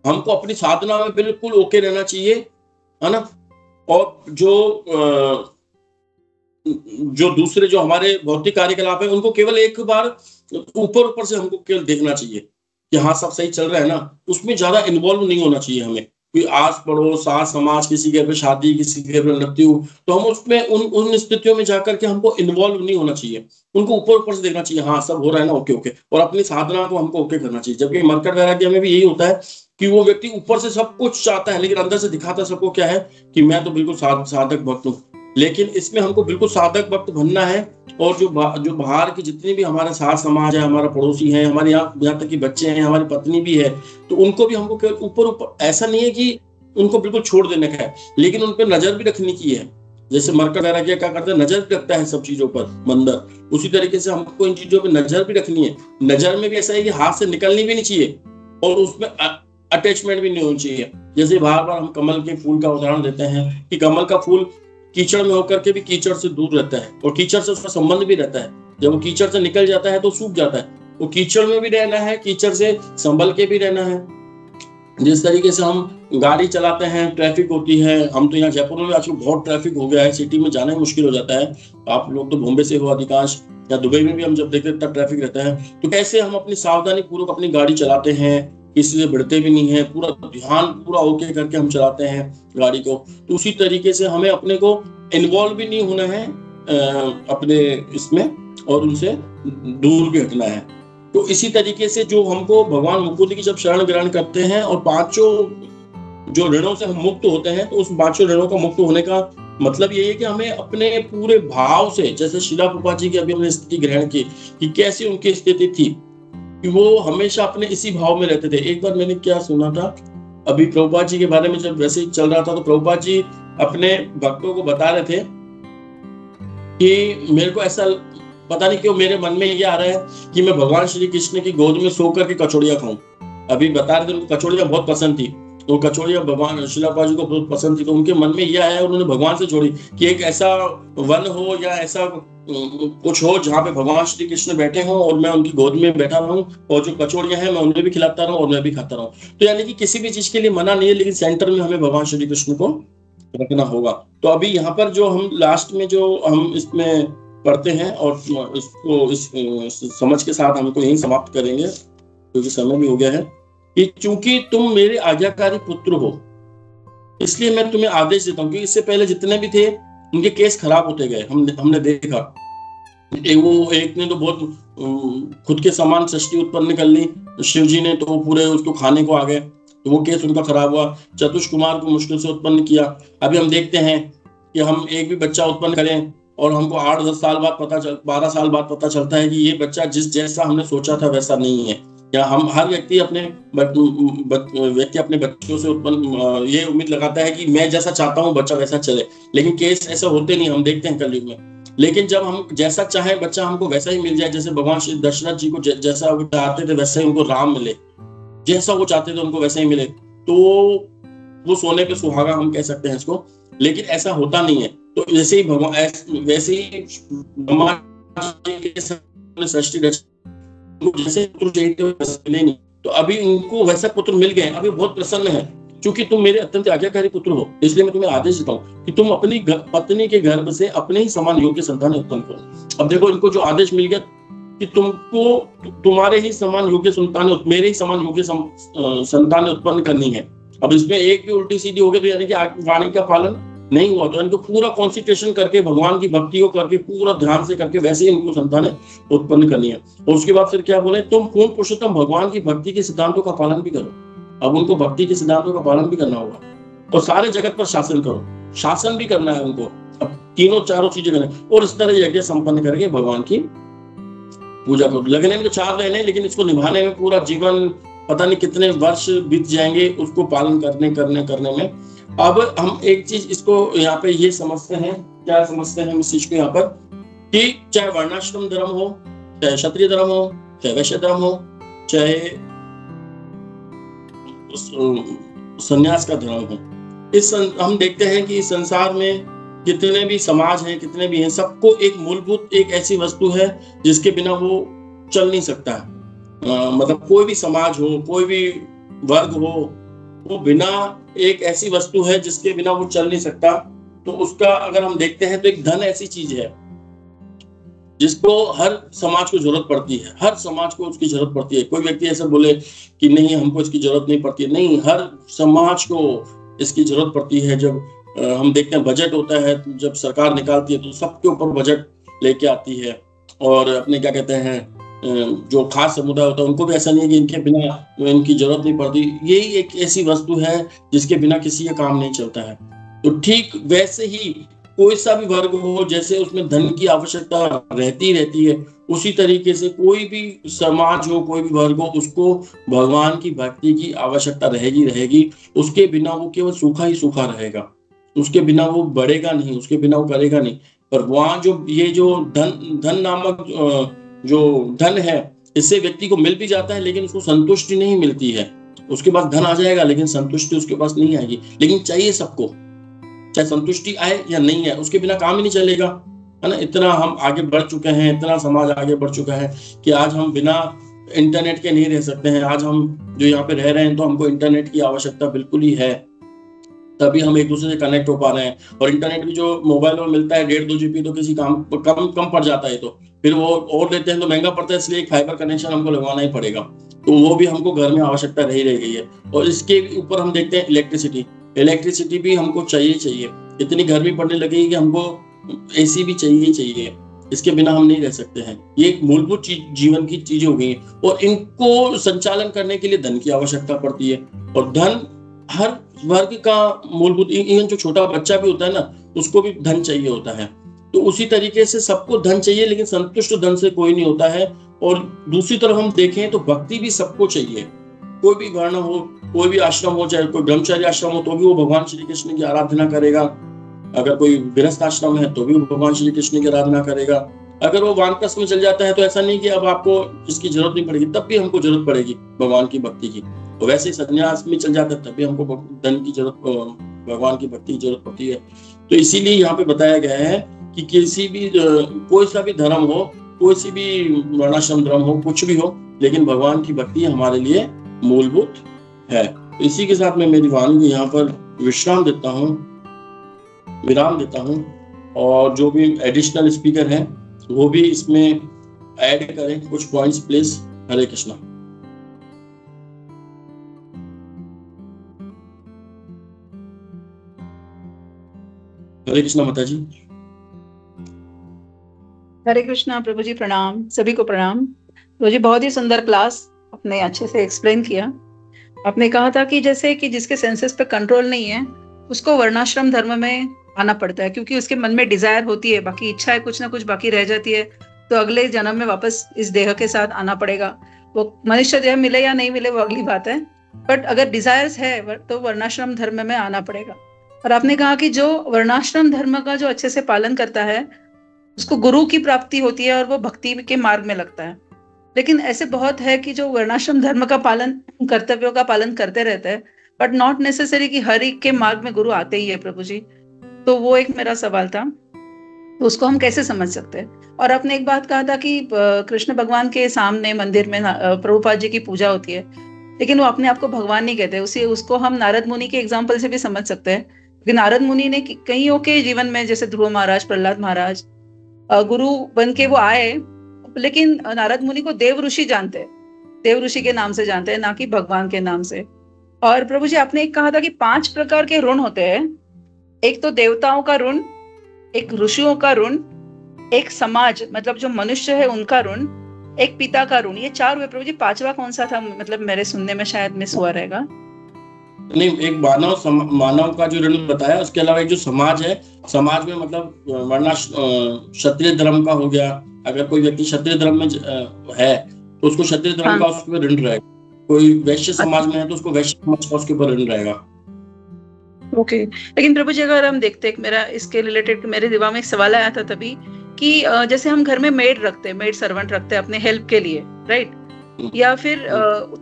हमको अपनी साधना में बिल्कुल ओके रहना चाहिए, है ना। और जो जो दूसरे जो हमारे भौतिक कार्यकलाप है उनको केवल एक बार ऊपर से हमको केवल देखना चाहिए कि हाँ सब सही चल रहा है ना, उसमें ज्यादा इन्वॉल्व नहीं होना चाहिए हमें। कोई आस पड़ोस सास समाज, किसी के घर पे शादी, किसी के घर पे मृत्यु, तो हम उसमें उन स्थितियों में जाकर के हमको इन्वॉल्व नहीं होना चाहिए। उनको ऊपर से देखना चाहिए, हाँ सब हो रहा है ना, ओके ओके, और अपनी साधना को हमको ओके करना चाहिए। जबकि मरकट वैराग्य में भी यही होता है कि वो व्यक्ति ऊपर से सब कुछ चाहता है लेकिन अंदर से दिखाता सबको क्या है कि मैं तो बिल्कुल साधक भक्त हूँ। लेकिन इसमें हमको बिल्कुल साधक भक्त बनना है। और जो बाहर की जितनी भी हमारा साथ समाज है, हमारा पड़ोसी है, हमारे यहाँ तक कि बच्चे हैं, हमारी पत्नी भी है, तो उनको भी हमको केवल ऊपर ऐसा नहीं है कि उनको बिल्कुल छोड़ देने का है, लेकिन उन पर नजर भी रखने की है। जैसे मरकट वैराग्य क्या करता है, नजर भी रखता है सब चीजों पर मंदिर, उसी तरीके से हमको इन चीजों पर नजर भी रखनी है। नजर में भी ऐसा है कि हाथ से निकलनी भी नहीं चाहिए और उसमें अटैचमेंट भी नहीं होनी चाहिए। जैसे बार बार हम कमल के फूल का उदाहरण देते हैं कि कमल का फूल कीचड़ में होकर के भी कीचड़ से दूर रहता है और कीचड़ से उसका संबंध भी रहता है। जब वो कीचड़ से निकल जाता है तो सूख जाता है। वो कीचड़ में भी रहना है, कीचड़ से संभल के भी रहना है। जिस तरीके से हम गाड़ी चलाते हैं, ट्रैफिक होती है, हम तो यहाँ जयपुर में आजकल बहुत ट्रैफिक हो गया है, सिटी में जाना ही मुश्किल हो जाता है। आप लोग तो बॉम्बे से हो अधिकांश, या दुबई में भी हम जब देखते हैं इतना ट्रैफिक रहता है। तो कैसे हम अपनी सावधानी पूर्वक अपनी गाड़ी चलाते हैं, किसी से भिड़ते भी नहीं है, पूरा ध्यान पूरा ओके करके हम चलाते हैं गाड़ी को। तो उसी तरीके से हमें अपने को इन्वॉल्व भी नहीं होना है अपने इसमें, और उनसे दूर भी हटना है। तो इसी तरीके से जो हमको भगवान मुकुंद की जब शरण ग्रहण करते हैं और पांचों जो ऋणों से हम मुक्त होते हैं, तो उस पांचों ऋणों का मुक्त होने का मतलब ये है कि हमें अपने पूरे भाव से, जैसे शिला प्रभुपाद जी की अभी हमने स्थिति ग्रहण की कि कैसी उनकी स्थिति थी कि वो हमेशा अपने इसी भाव में रहते थे। एक बार मैंने क्या सुना था, अभी प्रभुपाद जी के बारे में जब वैसे ही चल रहा था, तो प्रभुपाद जी अपने भक्तों को बता रहे थे कि मेरे को ऐसा पता नहीं क्यों मेरे मन में ये आ रहा है कि मैं भगवान श्री कृष्ण की गोद में सो करके कचौड़ियां खाऊं। अभी बता रहे थे उनको कचौड़ियां बहुत पसंद थी, तो कचौड़ियां भगवान शिला प्रभुपाद जी को बहुत पसंद थी। तो उनके मन में यह आया, उन्होंने भगवान से जोड़ी कि एक ऐसा वन हो या ऐसा कुछ हो जहाँ पे भगवान श्री कृष्ण बैठे हों और मैं उनकी गोद में बैठा रहूं, और जो कचौड़ियां हैं मैं उन्हें भी खिलाता रहूं और मैं भी खाता रहूं। तो यानी कि किसी भी चीज के लिए मना नहीं है, लेकिन सेंटर में हमें भगवान श्री कृष्ण को रखना होगा। तो अभी यहाँ पर जो हम लास्ट में जो हम इसमें पढ़ते हैं, और इसको इस समझ के साथ हमको यही समाप्त करेंगे क्योंकि समय भी हो गया है, कि चूंकि तुम मेरे आज्ञाकारी पुत्र हो इसलिए मैं तुम्हें आदेश देता हूँ। कि इससे पहले जितने भी थे उनके केस खराब होते गए, हमने देखा। वो एक ने तो बहुत खुद के समान सृष्टि उत्पन्न कर ली शिव जी ने, तो वो पूरे उसको खाने को आ गए, तो वो केस उनका खराब हुआ। चतुष कुमार को मुश्किल से उत्पन्न किया। अभी हम देखते हैं कि हम एक भी बच्चा उत्पन्न करें और हमको 8-10 साल बाद 12 साल बाद पता चलता है कि ये बच्चा जैसा हमने सोचा था वैसा नहीं है। या हम हर व्यक्ति अपने बच्चों से उत्पन्न ये उम्मीद लगाता है कि मैं जैसा चाहता हूँ बच्चा वैसा चले, लेकिन केस ऐसा होते नहीं, हम देखते हैं कलयुग में। लेकिन जब हम जैसा चाहे बच्चा हमको वैसा ही मिल जाए, जैसे भगवान श्री दशरथ जी को जैसा वो चाहते थे वैसा ही उनको राम मिले, जैसा वो चाहते थे उनको वैसा ही मिले, तो वो सोने पे सुहागा हम कह सकते हैं इसको। लेकिन ऐसा होता नहीं है। तो जैसे ही भगवान वैसे ही सृष्टि जैसे पुत्र चाहिए मिले नहीं, तो अभी उनको वैसा पुत्र मिल गए, अभी बहुत प्रसन्न है। क्योंकि तुम मेरे अत्यंत आज्ञाकारी पुत्र हो इसलिए मैं तुम्हें आदेश देता हूँ कि तुम अपनी पत्नी के गर्भ से अपने ही समान योग्य संतान उत्पन्न करो। अब देखो इनको जो आदेश मिल गया कि तुमको तुम्हारे ही समान योग्य संतान, मेरे ही समान योग्य संतान उत्पन्न करनी है। अब इसमें एक भी उल्टी सीधी हो गई तो यानी कि वाणी का पालन नहीं हुआ। तो इनको पूरा कॉन्सेंट्रेशन करके भगवान की भक्ति को करके पूरा ध्यान से करके वैसे ही इनको संतानें उत्पन्न करनी है। और उसके बाद फिर क्या बोले, तुम पूर्ण पुरुषोत्तम भगवान की भक्ति के सिद्धांतों का पालन भी करो। अब उनको भक्ति के सिद्धांतों का पालन भी करना होगा और सारे जगत पर शासन करो, शासन भी करना है उनको। अब तीनों चारों चीजें करना, और इस तरह यज्ञ संपन्न करके भगवान की पूजा करो। लगने में तो 4 रहने, लेकिन इसको निभाने में पूरा जीवन पता नहीं कितने वर्ष बीत जाएंगे उसको पालन करने में। अब हम एक चीज इसको यहाँ पे ये समझते हैं, क्या समझते हैं इस चीज को यहाँ पर, कि चाहे वर्णाश्रम धर्म हो, चाहे क्षत्रिय धर्म हो, चाहे वैश्य धर्म हो, चाहे संन्यास का धर्म हो, हम देखते हैं कि इस संसार में जितने भी समाज हैं, कितने भी हैं, सबको एक मूलभूत एक ऐसी वस्तु है जिसके बिना वो चल नहीं सकता है। मतलब कोई भी समाज हो, कोई भी वर्ग हो, वो बिना एक ऐसी वस्तु है जिसके बिना वो चल नहीं सकता। तो उसका अगर हम देखते हैं तो एक धन ऐसी चीज है जिसको हर समाज को जरूरत पड़ती है, हर समाज को उसकी जरूरत पड़ती है। कोई व्यक्ति ऐसा बोले कि नहीं हमको इसकी जरूरत नहीं पड़ती है, नहीं, हर समाज को इसकी जरूरत पड़ती है। जब हम देखते हैं बजट होता है, जब सरकार निकालती है तो सबके ऊपर बजट लेके आती है, और अपने क्या कहते हैं जो खास समुदाय होता है उनको भी ऐसा नहीं है कि इनके बिना इनकी जरूरत नहीं पड़ती। यही एक ऐसी वस्तु है जिसके बिना किसी का काम नहीं चलता है। तो ठीक वैसे ही कोई सा भी वर्ग हो, जैसे उसमें धन की आवश्यकता रहती है, उसी तरीके से कोई भी समाज हो, कोई भी वर्ग हो, उसको भगवान की भक्ति की आवश्यकता रहेगी। उसके बिना वो केवल सूखा ही सूखा रहेगा, उसके बिना वो बढ़ेगा नहीं, उसके बिना वो करेगा नहीं। पर वहाँ जो ये जो धन नामक जो धन है, इससे व्यक्ति को मिल भी जाता है लेकिन उसको संतुष्टि नहीं मिलती है। उसके पास धन आ जाएगा लेकिन संतुष्टि उसके पास नहीं आएगी। लेकिन चाहिए सबको, चाहे संतुष्टि आए या नहीं है, उसके बिना काम ही नहीं चलेगा, है ना। इतना हम आगे बढ़ चुके हैं, इतना समाज आगे बढ़ चुका है कि आज हम बिना इंटरनेट के नहीं रह सकते हैं। आज हम जो यहाँ पे रह रहे हैं तो हमको इंटरनेट की आवश्यकता बिल्कुल ही है, तभी हम एक दूसरे से कनेक्ट हो पा रहे हैं। और इंटरनेट भी जो मोबाइल में मिलता है 1.5-2 GB तो किसी काम कम पड़ जाता है, तो फिर वो और लेते हैं तो महंगा पड़ता है, इसलिए एक फाइबर कनेक्शन हमको लगवाना ही पड़ेगा। तो वो भी हमको घर में आवश्यकता रह गई है। और इसके ऊपर हम देखते हैं इलेक्ट्रिसिटी भी हमको चाहिए। इतनी गर्मी पड़ने लगेगी कि हमको AC भी चाहिए। इसके बिना हम नहीं रह सकते हैं। ये एक मूलभूत जीवन की चीजें हो गई हैं, और इनको संचालन करने के लिए धन की आवश्यकता पड़ती है। और धन हर वर्ग का मूलभूत, इवन जो छोटा बच्चा भी होता है ना, उसको भी धन चाहिए होता है। तो उसी तरीके से सबको धन चाहिए, लेकिन संतुष्ट धन से कोई नहीं होता है। और दूसरी तरफ हम देखें तो भक्ति भी सबको चाहिए। कोई भी वर्ण हो, कोई भी आश्रम हो, चाहे कोई ब्रह्मचारी आश्रम हो, तो भी वो भगवान श्री कृष्ण की आराधना करेगा। अगर कोई गृहस्थ आश्रम है तो भी वो भगवान श्री कृष्ण की आराधना करेगा। अगर वो वानप्रस्थ में चल जाता है तो ऐसा नहीं कि अब आपको इसकी जरूरत नहीं पड़ेगी, तब भी हमको जरूरत पड़ेगी भगवान की भक्ति की। तो वैसे ही संन्यास में चल जाता है तब भी हमको धन की जरूरत, भगवान की भक्ति की जरूरत पड़ती है। तो इसीलिए यहाँ पे बताया गया है कि किसी भी कोई सा भी धर्म हो, कोई सी भी वर्णाश्रम धर्म हो, कुछ भी हो, लेकिन भगवान की भक्ति हमारे लिए मूलभूत है। तो इसी के साथ मैं मेरी वाणी को यहाँ पर विराम देता हूँ, और जो भी एडिशनल स्पीकर हैं वो भी इसमें ऐड करें कुछ पॉइंट्स प्लीज। हरे कृष्णा। हरे कृष्णा माता जी। हरे कृष्णा प्रभु जी, प्रणाम, सभी को प्रणाम। प्रभु जी बहुत ही सुंदर क्लास आपने अच्छे से एक्सप्लेन किया। आपने कहा था कि जैसे कि जिसके सेंसेस पे कंट्रोल नहीं है उसको वर्णाश्रम धर्म में आना पड़ता है, क्योंकि उसके मन में डिजायर होती है, बाकी इच्छाएं कुछ ना कुछ बाकी रह जाती है, तो अगले जन्म में वापस इस देह के साथ आना पड़ेगा। वो मनुष्य देह मिले या नहीं मिले वो अगली बात है, बट अगर डिजायर्स है तो वर्णाश्रम धर्म में आना पड़ेगा। और आपने कहा कि जो वर्णाश्रम धर्म का जो अच्छे से पालन करता है उसको गुरु की प्राप्ति होती है और वो भक्ति के मार्ग में लगता है। लेकिन ऐसे बहुत है कि जो वर्णाश्रम धर्म का पालन, कर्तव्यों का पालन करते रहते हैं, बट नॉट नेसेसरी कि हर एक के मार्ग में गुरु आते ही है प्रभु जी। तो वो एक मेरा सवाल था, तो उसको हम कैसे समझ सकते हैं। और आपने एक बात कहा था कि कृष्ण भगवान के सामने मंदिर में प्रभुपाद जी की पूजा होती है, लेकिन वो अपने आप को भगवान नहीं कहते। उसको हम नारद मुनि के एग्जाम्पल से भी समझ सकते हैं, क्योंकि नारद मुनि ने कईयों के जीवन में, जैसे ध्रुव महाराज, प्रहलाद महाराज, गुरु बन के वो आए, लेकिन नारद मुनि को देव ऋषि जानते हैं, देव ऋषि के नाम से जानते हैं, ना कि भगवान के नाम से। और प्रभु जी आपने एक कहा था कि 5 प्रकार के ऋण होते हैं, एक तो देवताओं का ऋण, एक ऋषियों का ऋण, एक समाज मतलब जो मनुष्य है उनका ऋण, एक पिता का ऋण। ये 4 हुए प्रभु जी, 5वां कौन सा था? मतलब मेरे सुनने में शायद मिस हुआ रहेगा। नहीं, एक मानव का जो ऋण बताया, उसके अलावा एक जो समाज है, समाज में मतलब वरना क्षत्रिय धर्म का हो गया। अगर कोई व्यक्ति क्षत्रिय धर्म में है तो उसको क्षत्रिय धर्म का उसके ऊपर ऋण रहेगा। कोई वैश्य समाज में है तो उसको वैश्य समाज का उसके ऊपर ऋण रहेगा। ओके। लेकिन प्रभु जी अगर हम देखते हैं, मेरा इसके रिलेटेड मेरे दिमाग में एक सवाल आया था तभी कि जैसे हम घर में मेड रखते हैं, मेड सर्वेंट रखते हैं अपने हेल्प के लिए, राइट? या फिर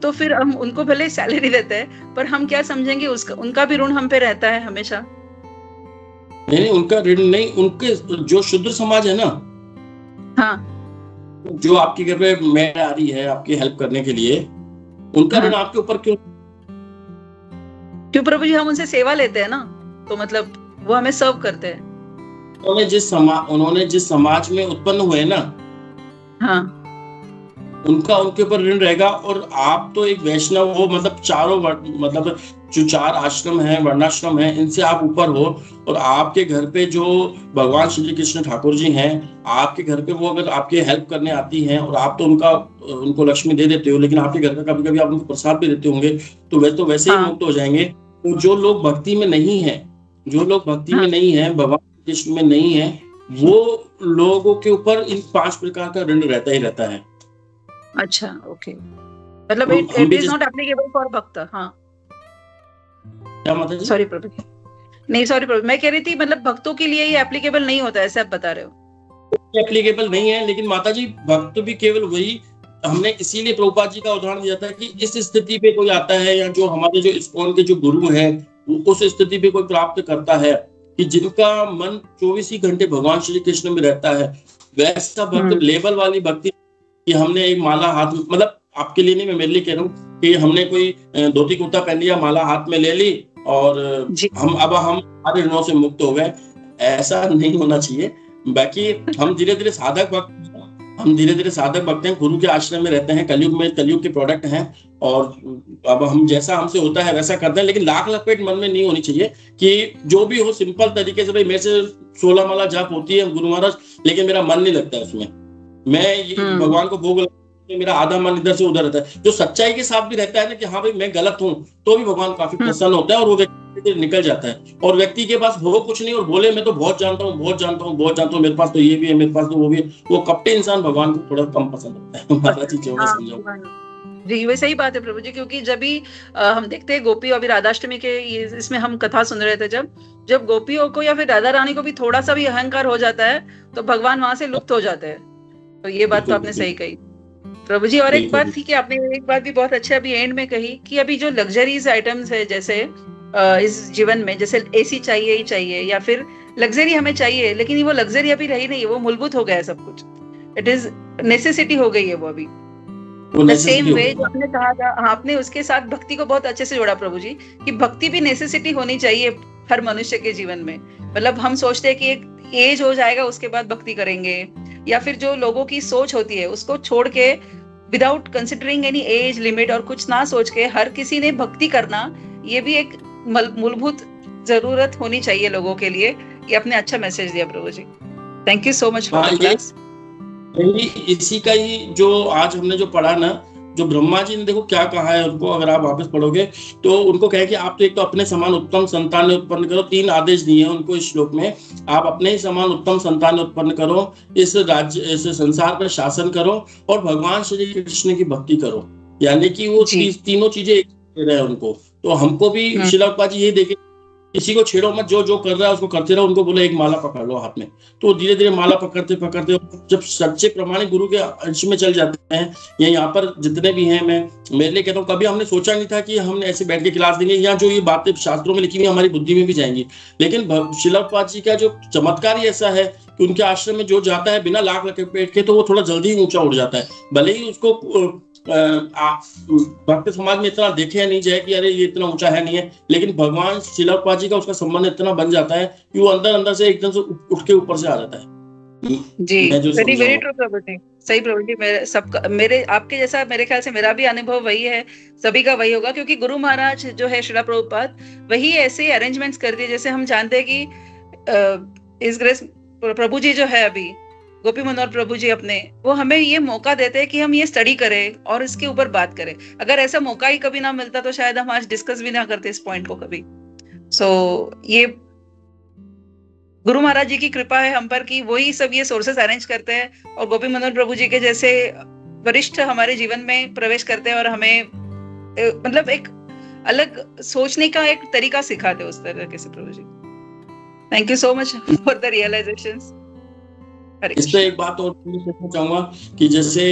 तो फिर हम उनको भले सैलरी देते हैं, पर हम क्या समझेंगे उनका भी ऋण हम पे रहता है हमेशा? नहीं, उनका ऋण नहीं, उनके जो शूद्र समाज है ना, हाँ, जो आपके घर पे मेड आ रही है आपकी हेल्प करने के लिए, उनका ऋण आपके ऊपर क्यों प्रभु जी? हम उनसे सेवा लेते हैं ना, तो मतलब वो हमें सर्व करते हैं। उन्होंने जिस समाज में उत्पन्न हुए ना, हाँ, उनका उनके ऊपर ऋण रहेगा। और आप तो एक वैष्णव हो, मतलब चारों मतलब जो 4 आश्रम हैं, वर्णाश्रम हैं, इनसे आप ऊपर हो। और आपके घर पे जो भगवान श्री कृष्ण ठाकुर जी हैं, आपके घर पे वो अगर आपके हेल्प करने आती हैं और आप तो उनको लक्ष्मी दे देते हो, लेकिन आपके घर का कभी कभी आप उनको प्रसाद भी देते होंगे, तो वैसे ही मुक्त हो जाएंगे। तो जो लोग भक्ति में नहीं है, भगवान कृष्ण में नहीं है, वो लोगों के ऊपर इन 5 प्रकार का ऋण रहता ही रहता है। अच्छा, ओके, मतलब it is not applicable for भक्त। हाँ, क्या मतलब? सॉरी प्रभु, नहीं सॉरी प्रभु, मैं कह रही थी मतलब भक्तों के लिए ये एप्लीकेबल नहीं होता, ऐसे आप बता रहे हो? एप्लीकेबल नहीं है, लेकिन माता जी भक्त भी केवल वही, हमने इसीलिए प्रभुपाद जी का उदाहरण दिया था कि इस स्थिति पे कोई आता है, या जो हमारे जो इस्कॉन के जो गुरु हैं, उस स्थिति पे कोई प्राप्त करता है कि जिनका मन 24 ही घंटे भगवान श्री कृष्ण में रहता है, वैसा भक्त, लेवल वाली भक्ति कि हमने एक माला हाथ में, मतलब आपके लिए नहीं, मैं मेरे लिए कह रहा हूँ कि हमने कोई धोती कुर्ता पहन लिया, माला हाथ में ले ली और हम हमारे ऋणों से मुक्त हो गए, ऐसा नहीं होना चाहिए। बाकी हम धीरे धीरे साधक भक्त हैं, गुरु के आश्रम में रहते हैं, कलयुग के प्रोडक्ट हैं, और अब हम जैसा हमसे होता है वैसा करते हैं। लेकिन लाख लपेट मन में नहीं होनी चाहिए कि जो भी हो सिंपल तरीके से, भाई मेरे से 16 माला जाप होती है गुरु महाराज, लेकिन मेरा मन नहीं लगता उसमें, मैं भगवान को भोग मेरा आधा मन इधर से उधर रहता है। जो सच्चाई के साथ भी रहता है ना कि हाँ भाई मैं गलत हूँ, तो भी भगवान काफी प्रसन्न होता है और वो व्यक्ति निकल जाता है। और व्यक्ति के पास हो कुछ नहीं और बोले मैं तो बहुत जानता हूँ, मेरे पास तो ये भी है, मेरे पास तो वो भी है, वो कपटे इंसान भगवान को थोड़ा कम पसंद होता है। हमारा चीजों में समझाओ जी, वैसे ही बात है प्रभु जी, क्योंकि जब भी हम देखते हैं गोपी, अभी राधाष्टमी के इसमें हम कथा सुन रहे थे, जब गोपियों को या फिर राधा रानी को भी थोड़ा सा भी अहंकार हो जाता है तो भगवान वहां से लुप्त हो जाते हैं। तो ये बात तो आपने सही कही प्रभु जी। और एक बात थी कि आपने एक बात भी बहुत अच्छा अभी एंड में कही कि अभी जो लग्जरीज आइटम्स है, जैसे इस जीवन में जैसे एसी चाहिए ही चाहिए या फिर लग्जरी हमें चाहिए, लेकिन वो लग्जरी अभी रही नहीं है, वो मूलभूत हो गया है सब कुछ, इट इज नेसेसिटी हो गई है वो अभी। सेम वे जो आपने कहा था, आपने उसके साथ भक्ति को बहुत अच्छे से जोड़ा प्रभु जी, कि भक्ति भी नेसेसिटी होनी चाहिए हर मनुष्य के जीवन में। मतलब हम सोचते हैं कि एक एज हो जाएगा उसके बाद भक्ति करेंगे, या फिर जो लोगों की सोच होती है उसको छोड़ के without considering any age limit और कुछ ना सोच के हर किसी ने भक्ति करना, ये भी एक मूलभूत जरूरत होनी चाहिए लोगों के लिए। ये आपने अच्छा मैसेज दिया Prabhu ji, thank you so much for the class. इसी का ही जो आज हमने जो पढ़ा ना, जो ब्रह्मा जी ने देखो क्या कहा है उनको, अगर आप वापस पढ़ोगे तो उनको कहे कि आप तो एक तो अपने समान उत्तम संतान उत्पन्न करो, 3 आदेश दिए हैं उनको इस श्लोक में, आप अपने ही समान उत्तम संतान उत्पन्न करो, इस संसार पर शासन करो और भगवान श्री कृष्ण की भक्ति करो। यानी कि वो तीनों चीजें एक दे रहे हैं उनको। तो हमको भी श्रील प्रभुपाद जी यही देखे, किसी को छेड़ो मत, जो कर रहा है उसको करते रहो। उनको बोले एक माला पकड़ लो हाथ में, तो धीरे धीरे माला पकड़ते जब सच्चे प्रमाणिक गुरु के अंश में चल जाते हैं, या यहाँ पर जितने भी हैं, मैं मेरे लिए कहता हूँ कभी हमने सोचा नहीं था कि हमने ऐसे बैठ के क्लास देंगे, या जो ये बातें शास्त्रों में लिखी हुई हमारी बुद्धि में भी जाएंगी। लेकिन श्रील प्रभुपाद जी का जो चमत्कार ही ऐसा है कि उनके आश्रम में जो जाता है बिना लाख लपेट के, तो वो थोड़ा जल्दी ही ऊंचा उड़ जाता है। भले ही उसको भक्त समाज में इतना देखे नहीं जाए कि अरे ये इतना ऊंचा है नहीं है, लेकिन भगवान श्रील प्रभुपाद जी का उसका संबंध इतना बन जाता है कि वो अंदर से एकदम से उठ के ऊपर से आ जाता है। जी, वेरी ट्रू प्रभु जी, सही प्रभु जी। मेरे आपके जैसा मेरे ख्याल से मेरा भी अनुभव वही है, सभी का वही होगा, क्योंकि गुरु महाराज जो है श्रील प्रभुपाद, वही ऐसे अरेंजमेंट्स कर दिए। जैसे हम जानते हैं कि इस ग्रेस प्रभु जी जो है अभी गोपी मनोहर प्रभु जी अपने, वो हमें ये मौका देते हैं कि हम ये स्टडी करें और इसके ऊपर बात करें। अगर ऐसा मौका ही कभी ना मिलता तो शायद हम आज डिस्कस भी ना करते इस पॉइंट को कभी। ये गुरु महाराज जी की कृपा है हम पर कि वही सब ये सोर्सेस अरेंज करते हैं और गोपी मनोहर प्रभु जी के जैसे वरिष्ठ हमारे जीवन में प्रवेश करते हैं और हमें मतलब एक अलग सोचने का एक तरीका सिखाते हैं उस तरीके से Prabhu ji. Thank you so much for the realisations. इस पे एक बात और पूछना चाहूंगा कि जैसे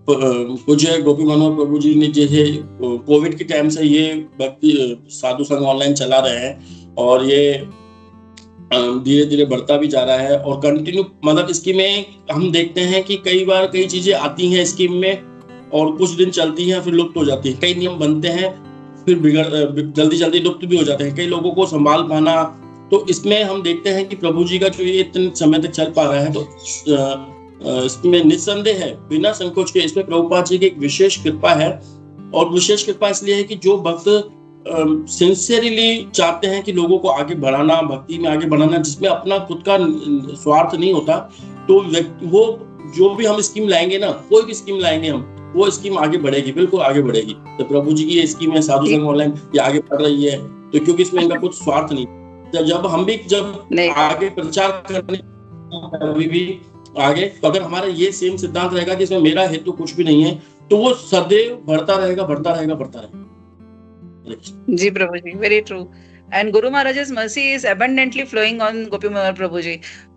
पूज्य गोपी मनोहर प्रभु जी ने जैसे कोविड के टाइम से ये भक्ति साधु संघ ऑनलाइन चला रहे हैं और ये धीरे धीरे बढ़ता भी जा रहा है और कंटिन्यू, मतलब स्कीम में हम देखते हैं कि कई बार कई चीजें आती हैं स्कीम में और कुछ दिन चलती हैं फिर लुप्त हो जाती हैं। कई नियम बनते हैं फिर जल्दी लुप्त भी हो जाते हैं। कई लोगों को संभाल पाना तो इसमें हम देखते हैं कि प्रभु जी का जो ये इतने समय तक चल पा रहा है, तो इसमें निस्संदेह है, बिना संकोच के, इसमें प्रभुपाद जी की एक विशेष कृपा है। और विशेष कृपा इसलिए है कि जो भक्त सिंसियरली चाहते हैं कि लोगों को आगे बढ़ाना, भक्ति में आगे बढ़ाना, जिसमें अपना खुद का स्वार्थ नहीं होता, तो वो जो भी हम स्कीम लाएंगे ना, कोई भी स्कीम लाएंगे हम, वो स्कीम आगे बढ़ेगी, बिल्कुल आगे बढ़ेगी। तो प्रभु जी की ये स्कीम है साधु संघ ऑनलाइन, ये आगे बढ़ रही है, तो क्योंकि इसमें इनका कुछ स्वार्थ नहीं। जब हम भी आगे प्रचार करने अभी भी आगे, तो अगर हमारा ये सेम सिद्धांत रहेगा कि इसमें मेरा हेतु कुछ भी नहीं है, तो वो सदैव बढ़ता रहेगा, बढ़ता रहेगा, बढ़ता रहेगा। जी Prabhu ji, very true. And Guru Maharaj mercy is abundantly flowing on Gopi Manohar Prabhu ji.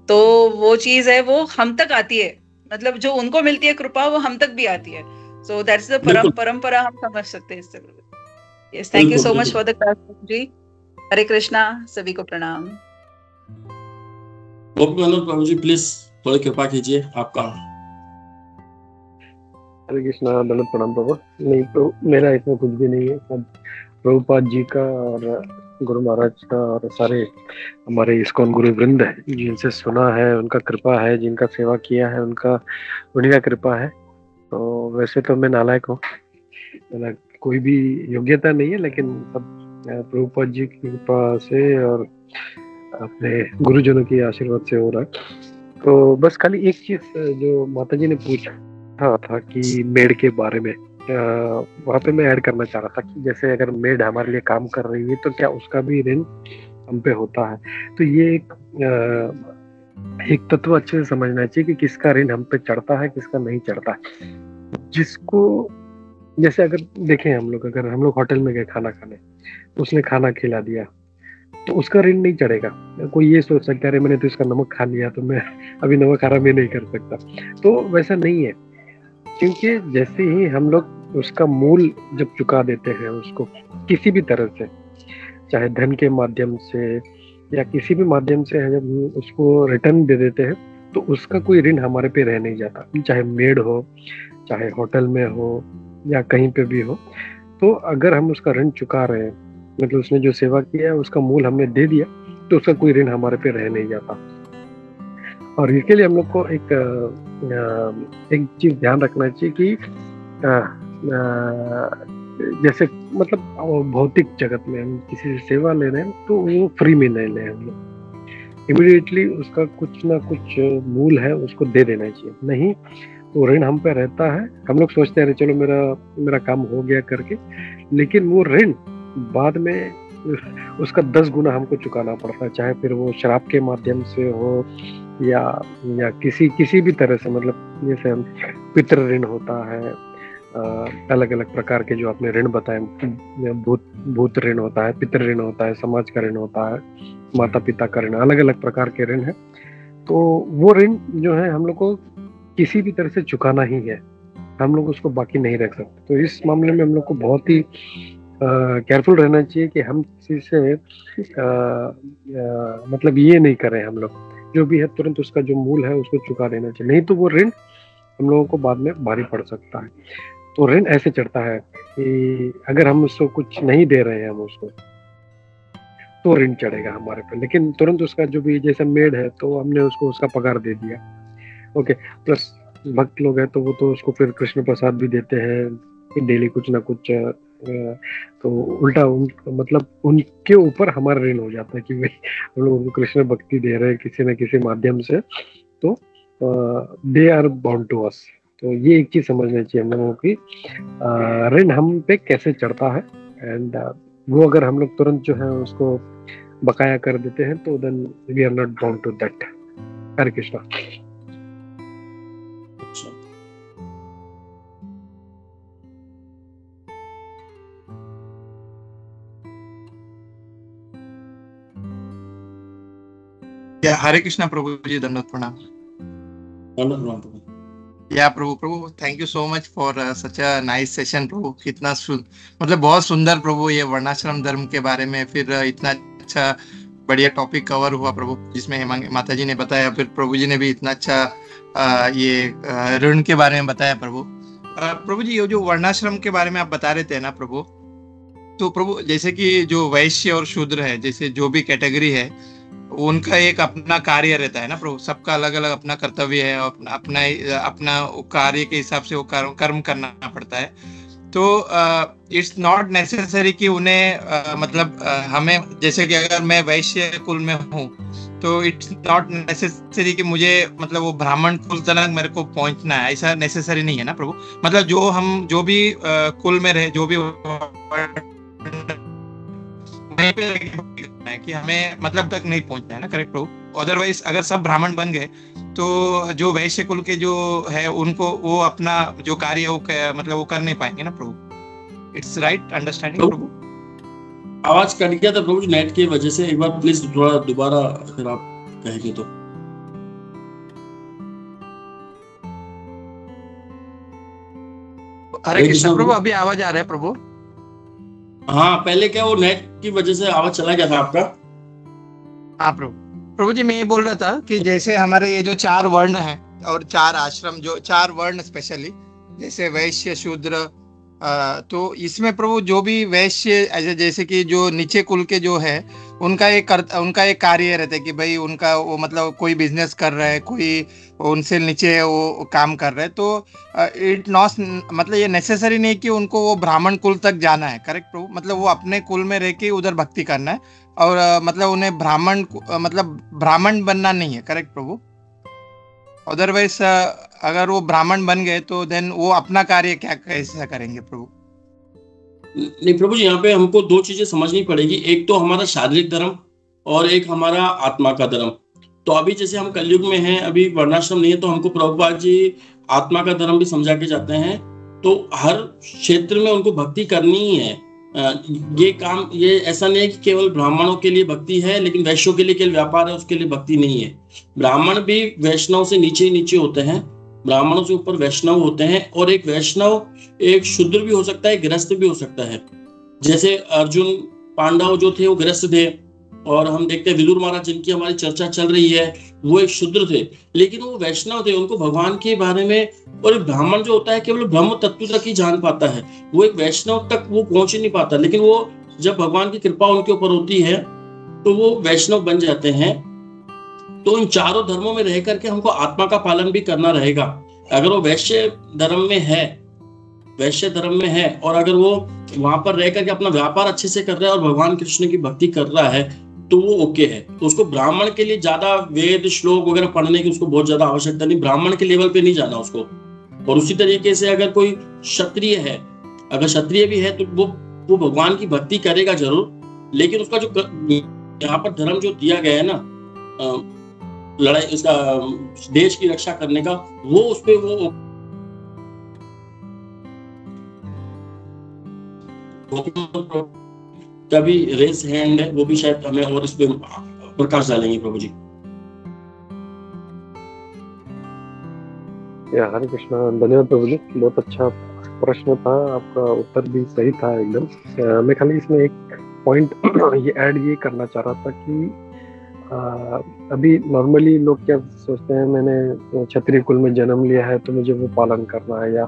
तो वो चीज है, वो हम तक आती है, मतलब जो उनको मिलती है कृपा, वो हम तक भी आती है। सो दैट्स द परंपरा, हम समझ सकते हैं इससे। Yes, thank you so much for the class जी। हरे कृष्णा, सभी को प्रणाम। गोपी मनोहर प्रभु जी प्लीज थोड़ी कृपा कीजिए, आपका। हरे कृष्णा, दंडवत प्रणाम प्रभु। नहीं तो मेरा इसमें कुछ भी नहीं है, सब प्रभुपाद जी का और गुरु महाराज का और सारे हमारे इस्कॉन गुरु वृंद है, जिनसे सुना है उनका कृपा है, जिनका सेवा किया है उनका, उन्हीं का कृपा है। तो वैसे तो मैं नालायक हूँ, कोई भी योग्यता नहीं है, लेकिन सब प्रभुपाद जी की कृपा से और अपने गुरुजनों की आशीर्वाद से हो रहा है। तो बस खाली एक चीज जो माता जी ने पूछा था कि मेड के बारे में, वहाँ पे मैं ऐड करना चाह रहा था कि जैसे अगर मेड हमारे लिए काम कर रही है, तो क्या उसका भी ऋण हम पे होता है। तो ये एक तत्व अच्छे से समझना चाहिए कि किसका ऋण हम पे चढ़ता है, किसका नहीं चढ़ता। जिसको जैसे अगर देखें हम लोग, अगर हम लोग होटल में गए खाना खाने, उसने खाना खिला दिया, तो उसका ऋण नहीं चढ़ेगा। कोई ये सोच सकता है अरे मैंने तो इसका नमक खा लिया, तो मैं अभी नमक हरा मैं नहीं कर सकता। तो वैसा नहीं है, क्योंकि जैसे ही हम लोग उसका मूल जब चुका देते हैं उसको किसी भी तरह से, चाहे धन के माध्यम से या किसी भी माध्यम से, जब उसको रिटर्न दे देते हैं, तो उसका कोई ऋण हमारे पे रह नहीं जाता। चाहे मेड हो, चाहे होटल में हो, या कहीं पे भी हो। तो अगर हम उसका ऋण चुका रहे हैं, मतलब उसने जो सेवा किया है उसका मूल हमने दे दिया, तो उसका कोई ऋण हमारे पे रह नहीं जाता। और इसके लिए हम लोग को एक चीज ध्यान रखना चाहिए कि जैसे मतलब भौतिक जगत में हम किसी से सेवा ले रहे हैं, तो वो फ्री में नहीं ले, हम लोग इमीडिएटली उसका कुछ ना कुछ मूल है उसको दे देना चाहिए। नहीं, वो ऋण हम पे रहता है। हम लोग सोचते हैं चलो मेरा काम हो गया करके, लेकिन वो ऋण बाद में उसका 10 गुना हमको चुकाना पड़ता है, चाहे फिर वो शराब के माध्यम से हो या किसी भी तरह से। मतलब जैसे हम पितृ ऋण होता है, अलग अलग प्रकार के जो आपने ऋण बताए, भूत ऋण होता है, पितृ ऋण होता है, समाज का ऋण होता है, माता पिता का ऋण, अलग अलग प्रकार के ऋण है। तो वो ऋण जो है हम लोग को किसी भी तरह से चुकाना ही है, हम लोग उसको बाकी नहीं रख सकते। तो इस मामले में हम लोग को बहुत ही केयरफुल रहना चाहिए कि हम किसी से मतलब ये नहीं करें, हम लोग जो भी है तुरंत उसका जो मूल है उसको चुका देना चाहिए, नहीं तो वो ऋण हम लोगों को बाद में भारी पड़ सकता है। तो ऋण ऐसे चढ़ता है कि अगर हम उसको कुछ नहीं दे रहे हैं हम उसको, तो ऋण चढ़ेगा हमारे पे। लेकिन तुरंत उसका जो भी, जैसे मेड है तो हमने उसको उसका पगार दे दिया, ओके, प्लस भक्त लोग हैं तो वो तो उसको फिर कृष्ण प्रसाद भी देते हैं डेली कुछ ना कुछ, तो उल्टा मतलब उनके ऊपर हमारा ऋण हो जाता है कि भाई हम लोग उनको कृष्ण भक्ति दे रहे हैं किसी न किसी माध्यम से, तो they are bound to us. तो ये एक चीज समझना चाहिए हम लोगों की, ऋण हम पे कैसे चढ़ता है। एंड वो अगर हम लोग तुरंत जो है उसको बकाया कर देते हैं, तो then we are not bound to that. Hare Krishna. Hare Krishna Prabhu ji, दंडवत प्रणाम। या Prabhu thank you so much for such a nice session Prabhu. कितना मतलब बहुत सुंदर प्रभु, ये वर्णाश्रम धर्म के बारे में फिर इतना अच्छा बढ़िया टॉपिक कवर हुआ प्रभु, जिसमें माता जी ने बताया, फिर प्रभु जी ने भी इतना अच्छा ये ऋण के बारे में बताया प्रभु। प्रभु जी, ये जो वर्णाश्रम के बारे में आप बता रहे थे ना प्रभु, तो प्रभु जैसे कि जो वैश्य और शूद्र है, जैसे जो भी कैटेगरी है, उनका एक अपना कार्य रहता है ना प्रभु, सबका अलग अलग अपना कर्तव्य है, अपना अपना कार्य के हिसाब से वो कर्म करना पड़ता है। तो इट्स नॉट नेसेसरी कि उन्हें मतलब हमें, जैसे कि अगर मैं वैश्य कुल में हूँ तो इट्स नॉट नेसेसरी कि मुझे मतलब वो ब्राह्मण कुल तक मेरे को पहुंचना है, ऐसा नेसेसरी नहीं है ना प्रभु। मतलब जो भी कुल में रहे, जो भी वहीं पे है कि हमें मतलब तक नहीं पहुंचना है ना, करेक्ट प्रभु। अदरवाइज अगर सब ब्राह्मण बन गए तो जो वैश्य कुल के जो है उनको वो अपना जो कार्य है वो मतलब वो कर नहीं पाएंगे ना प्रभु। इट्स राइट अंडरस्टैंडिंग प्रभु? आवाज कट गया था प्रभु जी नेट की वजह से, एक बार प्लीज थोड़ा दोबारा अगर आप कहेंगे तो। हरे कृष्ण प्रभु, अभी आवाज आ रहा है प्रभु? हाँ, पहले क्या वो नेट की वजह से आवाज चला गया था आपका। हाँ प्रभु जी, मैं ये बोल रहा था कि जैसे हमारे ये जो 4 वर्ण हैं और 4 आश्रम, जो 4 वर्ण स्पेशली जैसे वैश्य शूद्र, तो इसमें प्रभु जो भी वैश्य जैसे कि जो नीचे कुल के जो है उनका एक कार्य रहता है कि भाई उनका वो मतलब कोई बिजनेस कर रहा है, कोई उनसे नीचे वो काम कर रहा है, तो इट नॉट मतलब ये नेसेसरी नहीं कि उनको वो ब्राह्मण कुल तक जाना है, करेक्ट प्रभु। मतलब वो अपने कुल में रह के उधर भक्ति करना है और मतलब उन्हें ब्राह्मण बनना नहीं है, करेक्ट प्रभु। अदरवाइज अगर वो ब्राह्मण बन गए तो देन वो अपना कार्य कैसे करेंगे प्रभु? नहीं प्रभु जी, यहाँ पे हमको 2 चीजें समझनी पड़ेगी। एक तो हमारा शारीरिक धर्म और एक हमारा आत्मा का धर्म। तो अभी जैसे हम कलयुग में हैं, अभी वर्णाश्रम नहीं है, तो हमको प्रभुपाद जी आत्मा का धर्म भी समझा के जाते हैं। तो हर क्षेत्र में उनको भक्ति करनी ही है। ये काम, ये ऐसा नहीं है कि केवल ब्राह्मणों के लिए भक्ति है लेकिन वैश्यों के लिए केवल व्यापार है, उसके लिए भक्ति नहीं है। ब्राह्मण भी वैष्णव से नीचे नीचे होते हैं, ब्राह्मणों से ऊपर वैष्णव होते हैं। और एक वैष्णव एक शूद्र भी हो सकता है, गृहस्थ भी हो सकता है। जैसे अर्जुन पांडव जो थे वो गृहस्थ थे, और हम देखते हैं विदुर महाराज जिनकी हमारी चर्चा चल रही है वो एक शूद्र थे, लेकिन वो वैष्णव थे, उनको भगवान के बारे में। और एक ब्राह्मण जो होता है केवल ब्रह्म तत्व तक ही जान पाता है, वो एक वैष्णव तक वो पहुंच ही नहीं पाता। लेकिन वो जब भगवान की कृपा उनके ऊपर होती है तो वो वैष्णव बन जाते हैं। तो इन चारों धर्मों में रह करके हमको आत्मा का पालन भी करना रहेगा। अगर वो वैश्य धर्म में है और अगर वो वहां पर रह करके अपना व्यापार अच्छे से कर रहा है और भगवान कृष्ण की भक्ति कर रहा है तो वो ओके है। तो उसको ब्राह्मण के लिए ज्यादा वेद श्लोक वगैरह पढ़ने की उसको बहुत ज्यादा आवश्यकता नहीं, ब्राह्मण के लेवल पे नहीं जाना उसको। और उसी तरीके से अगर कोई क्षत्रिय है, अगर क्षत्रिय भी है तो वो भगवान की भक्ति करेगा जरूर, लेकिन उसका जो यहाँ पर धर्म जो दिया गया है ना, लड़ाई, इसका देश की रक्षा करने का, वो उस पे वो कभी रेस हैंड है, वो भी शायद हमें और इस पे प्रकाश डालेंगे प्रभु जी। हरे कृष्णा, धन्यवाद प्रभु जी, बहुत अच्छा प्रश्न था, आपका उत्तर भी सही था एकदम। मैं खाली इसमें एक पॉइंट ये करना चाह रहा था कि अभी नॉर्मली लोग क्या सोचते हैं, मैंने क्षत्रिय कुल में जन्म लिया है तो मुझे वो पालन करना है, या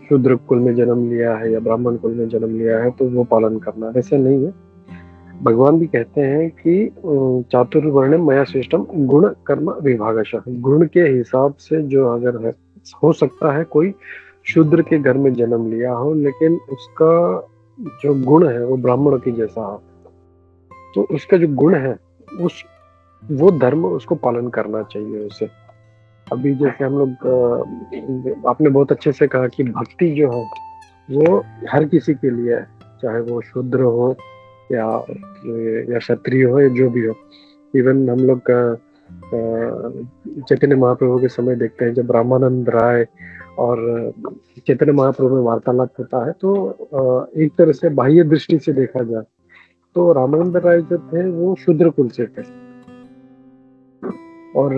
शूद्र कुल में जन्म लिया है या ब्राह्मण कुल में जन्म लिया है तो वो पालन करना है। ऐसा नहीं है। भगवान भी कहते हैं कि चातुर्वर्ण मया श्रेष्ठम गुण कर्म विभागशः। गुण के हिसाब से जो अगर है, हो सकता है कोई शूद्र के घर में जन्म लिया हो लेकिन उसका जो गुण है वो ब्राह्मण के जैसा हो, तो उसका जो गुण है वो धर्म उसको पालन करना चाहिए उसे। अभी जैसे हम लोग, आपने बहुत अच्छे से कहा कि भक्ति जो है वो हर किसी के लिए है, चाहे वो शूद्र हो या क्षत्रिय हो या जो भी हो। इवन हम लोग चैतन्य महाप्रभु के समय देखते हैं, जब रामानंद राय और चैतन्य महाप्रभु में वार्तालाप होता है तो एक तरह से बाह्य दृष्टि से देखा जाए तो रामानंद राय जो थे वो शूद्र कुल से थे और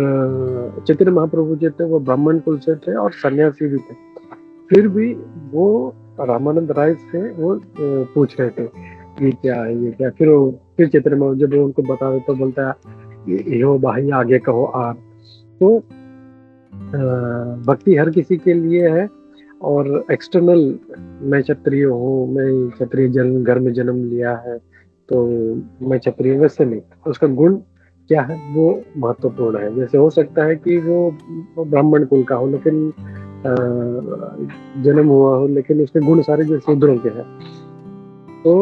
चैतन्य महाप्रभु जो थे वो ब्राह्मण कुल से थे और सन्यासी भी थे। फिर भी वो रामानंद राय से वो पूछ रहे थे ये क्या है, ये क्या। फिर चैतन्य महाप्रभु जब उनको बता दे तो बोलता है यो भाई आगे कहो आप। तो भक्ति हर किसी के लिए है। और एक्सटर्नल, मैं क्षत्रिय हूँ, मैं क्षत्रिय घर में जन्म लिया है तो मैं क्षत्रिय, वैसे नहीं। उसका गुण क्या है वो महत्वपूर्ण है। जैसे हो सकता है कि वो ब्राह्मण कुल का हो, लेकिन जन्म हुआ हो, लेकिन उसके गुण सारे जो शूद्रों के हैं, तो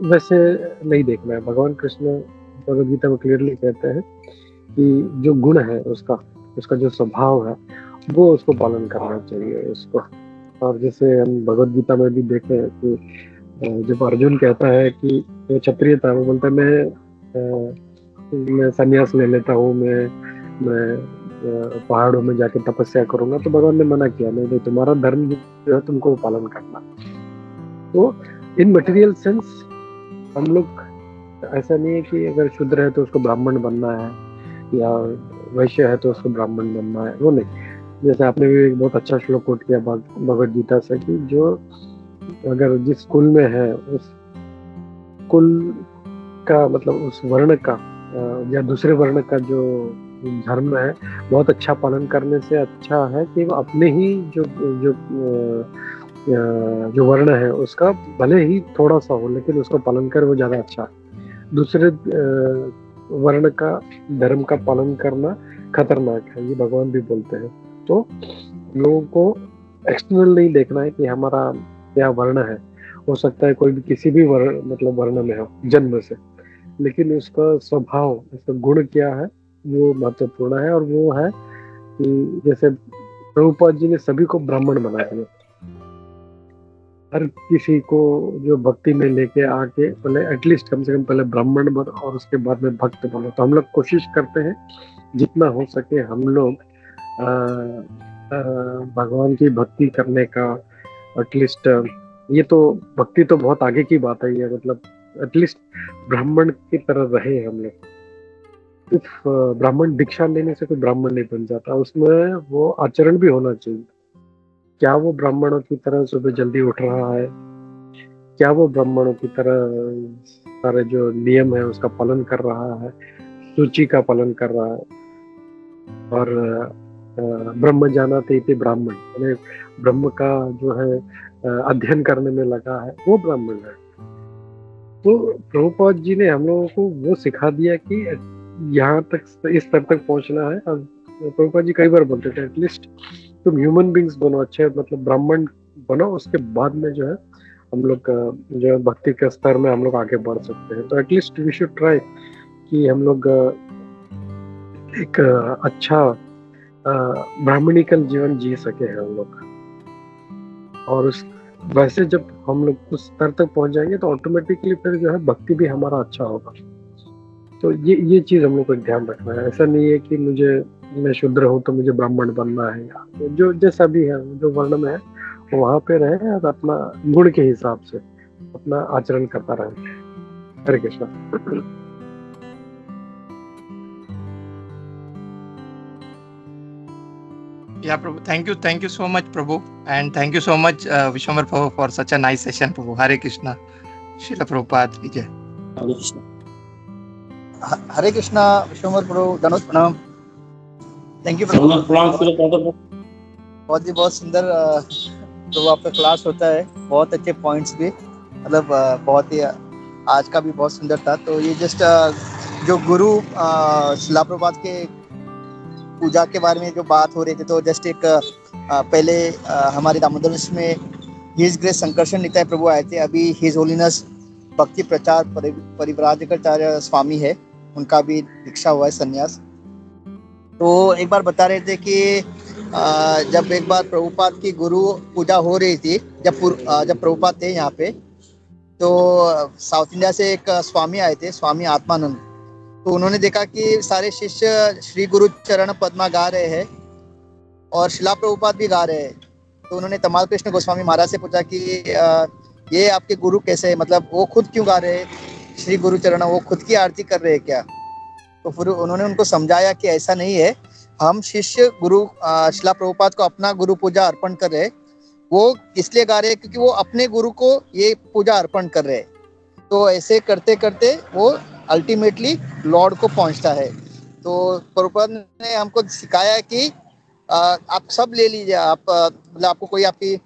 वैसे नहीं देखना है। भगवान कृष्ण भगवद गीता में क्लियरली कहते हैं कि जो गुण है उसका जो स्वभाव है वो उसको पालन करना चाहिए उसको। और जैसे हम भगवद गीता में भी देखे हैं कि जब अर्जुन कहता है कि जो क्षत्रिय था, वो बोलता है मैं संन्यास ले लेता हूँ, मैं पहाड़ों में जाके तपस्या करूंगा, तो भगवान ने मना किया, नहीं तुम्हारा धर्म जो है तुमको पालन करना। तो इन मटेरियल सेंस हम लोग, ऐसा नहीं है कि अगर शूद्र है तो उसको ब्राह्मण बनना है या वैश्य है तो उसको ब्राह्मण बनना है, वो नहीं। जैसे आपने भी एक बहुत अच्छा श्लोक कोट किया भगवद गीता से कि जो अगर जिस कुल में है उस कुल का मतलब उस वर्ण का या दूसरे वर्ण का जो धर्म है बहुत अच्छा पालन करने से अच्छा है कि वो अपने ही जो वर्ण है उसका भले ही थोड़ा सा हो लेकिन उसको पालन कर वो ज्यादा अच्छा है। दूसरे वर्ण का धर्म का पालन करना खतरनाक है, ये भगवान भी बोलते हैं। तो लोगों को एक्सटर्नल नहीं देखना है कि हमारा क्या वर्ण है। हो सकता है कोई भी किसी भी वर्ण में हो जन्म से, लेकिन उसका स्वभाव, उसका गुण क्या है वो महत्वपूर्ण है। और वो है कि जैसे प्रभुपाद जी ने सभी को ब्राह्मण बना दिया, हर किसी को जो भक्ति में लेके आके पहले एटलीस्ट कम से कम पहले ब्राह्मण बन और उसके बाद में भक्त बनो। तो हम लोग कोशिश करते हैं जितना हो सके हम लोग भगवान की भक्ति करने का। एटलीस्ट ये तो भक्ति तो बहुत आगे की बात है, ये मतलब एटलीस्ट ब्राह्मण की तरह रहे हम लोग। सिर्फ ब्राह्मण दीक्षा लेने से कोई ब्राह्मण नहीं बन जाता, उसमें वो आचरण भी होना चाहिए। क्या वो ब्राह्मणों की तरह सुबह जल्दी उठ रहा है, क्या वो ब्राह्मणों की तरह सारे जो नियम है उसका पालन कर रहा है, सूची का पालन कर रहा है। और ब्रह्म जानाते इति ब्राह्मण, यानी ब्रह्म का जो है अध्ययन करने में लगा है वो ब्राह्मण है। तो प्रभुपाद जी ने हम लोगों को वो सिखा दिया कि यहाँ तक, इस स्तर तक पहुंचना है। और प्रभुपाद जी कई बार बोलते थे एटलीस्ट तुम ह्यूमन बींग्स बनो, अच्छे मतलब ब्राह्मण बनो, उसके बाद में जो है हम लोग जो है भक्ति के स्तर में हम लोग आगे बढ़ सकते हैं। तो एटलीस्ट वी शुड ट्राई कि हम लोग एक अच्छा ब्राह्मणिकल जीवन जी सके हैं हम लोग। और उस वैसे जब हम लोग उस स्तर तक पहुंच जाएंगे तो ऑटोमेटिकली फिर जो है भक्ति भी हमारा अच्छा होगा। तो ये चीज हम लोग को ध्यान रखना है। ऐसा नहीं है कि मैं शूद्र हूँ तो मुझे ब्राह्मण बनना है, या जो जैसा भी है जो वर्ण में है वहां पे रहे और अपना गुण के हिसाब से अपना आचरण करता रहे। हरे Krishna. Yeah, Prabhu. Thank you so much, Prabhu, and thank you so much, Vishwambar Prabhu, for such a nice session, Prabhu. Hare Krishna. Srila Prabhupada ki jai. हरे कृष्ण। हरे कृष्णा। विश्वम्बर प्रभु धनुष प्रणाम। थैंक यू प्रभु। बहुत सुंदर प्रभु आपका क्लास होता है, बहुत अच्छे पॉइंट्स भी, मतलब बहुत ही आज का भी बहुत सुंदर था। तो ये जस्ट जो गुरु शिला प्रभुपाद के पूजा के बारे में जो बात हो रही थी, तो जस्ट एक पहले हमारे दामोदर में हिज ग्रेस संकर्षण निताय प्रभु आए थे। अभी हिज होलीनेस भक्ति प्रचार परिव्राजकाचार्य स्वामी है, उनका भी दीक्षा हुआ है, संन्यास। तो एक बार बता रहे थे कि जब एक बार प्रभुपाद की गुरु पूजा हो रही थी, जब प्रभुपाद थे यहाँ पे, तो साउथ इंडिया से एक स्वामी आए थे, स्वामी आत्मानंद। तो उन्होंने देखा कि सारे शिष्य श्री गुरु चरण पद्मा गा रहे हैं और शिला प्रभुपाद भी गा रहे हैं। तो उन्होंने तमाल कृष्ण गोस्वामी महाराज से पूछा कि ये आपके गुरु कैसे है, मतलब वो खुद क्यों गा रहे हैं श्री गुरु चरण, वो खुद की आरती कर रहे हैं क्या? तो फिर उन्होंने उनको समझाया कि ऐसा नहीं है, हम शिष्य गुरु शिला प्रभुपाद को अपना गुरु पूजा अर्पण कर रहे हैं। वो इसलिए गा रहे हैं क्योंकि वो अपने गुरु को ये पूजा अर्पण कर रहे हैं। तो ऐसे करते करते वो अल्टीमेटली लॉर्ड को पहुंचता है। तो प्रभुपाद ने हमको सिखाया है कि आप सब ले लीजिए, आप मतलब आपको कोई आपकी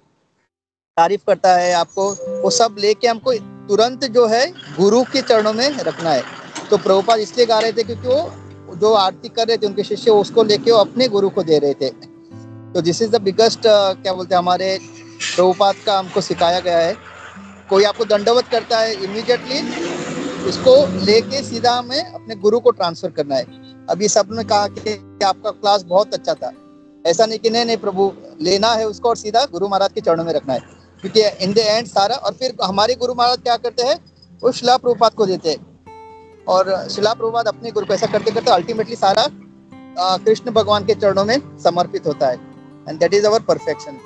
तारीफ करता है, आपको वो सब लेके हमको तुरंत जो है गुरु के चरणों में रखना है। तो प्रभुपाद इसलिए गा रहे थे क्योंकि वो जो आरती कर रहे थे उनके शिष्य उसको लेके वो अपने गुरु को दे रहे थे। तो दिस इज द बिगेस्ट क्या बोलते हैं हमारे प्रभुपाद का हमको सिखाया गया है। कोई आपको दंडवत करता है इमीडिएटली उसको लेके सीधा हमें अपने गुरु को ट्रांसफर करना है। अभी सब ने कहा कि आपका क्लास बहुत अच्छा था, ऐसा नहीं कि नहीं प्रभु लेना है उसको और सीधा गुरु महाराज के चरणों में रखना है, क्योंकि इन द एंड सारा। और फिर हमारे गुरु महाराज क्या करते हैं, वो शिला प्रभुपाद को देते हैं और शिला प्रभुपाद अपने गुरु को ऐसा करते करते अल्टीमेटली सारा कृष्ण भगवान के चरणों में समर्पित होता है। And that is our perfection.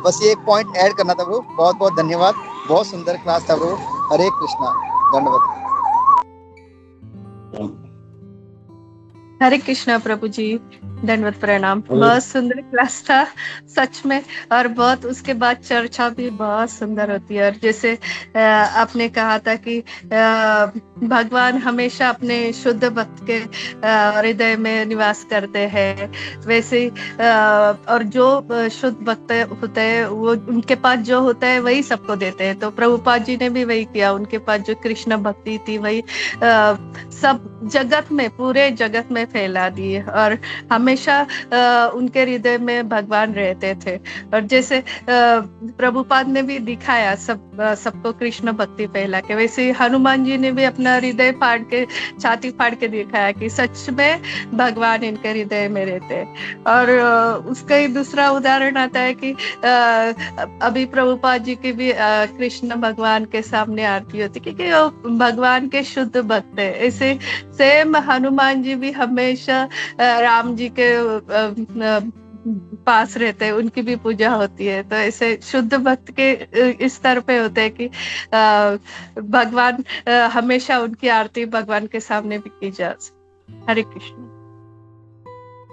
बस ये एक पॉइंट ऐड करना था प्रभु। बहुत बहुत धन्यवाद, बहुत सुंदर क्लास था प्रभु। हरे कृष्णा, धन्यवाद। हरे कृष्णा प्रभु जी, दंडवत प्रणाम। बहुत सुंदर क्लास था सच में, और बहुत उसके बाद चर्चा भी बहुत सुंदर होती है। और जैसे आपने कहा था कि भगवान हमेशा अपने शुद्ध भक्त के हृदय में निवास करते हैं, वैसे और जो शुद्ध भक्त होते हैं वो उनके पास जो होता है वही सबको देते हैं। तो प्रभुपाद जी ने भी वही किया, उनके पास जो कृष्ण भक्ति थी वही सब जगत में, पूरे जगत में फैला दी। और हमेशा उनके हृदय में भगवान रहते थे। और जैसे प्रभुपाद ने भी दिखाया सबको कृष्ण भक्ति फैला के, वैसे हनुमान जी ने भी अपना हृदय फाड़ के, छाती फाड़ के दिखाया कि सच में भगवान इनके हृदय में रहते हैं। और उसका ही दूसरा उदाहरण आता है कि अभी प्रभुपाद जी की भी कृष्ण भगवान के सामने आरती होती, क्योंकि वो भगवान के शुद्ध भक्त है। ऐसे सेम हनुमान जी भी हमेशा राम जी के पास रहते हैं, उनकी भी पूजा होती है। तो ऐसे शुद्ध भक्त के इस स्तर पे होते हैं कि भगवान हमेशा उनकी आरती भगवान के सामने भी की जा। हरे कृष्ण।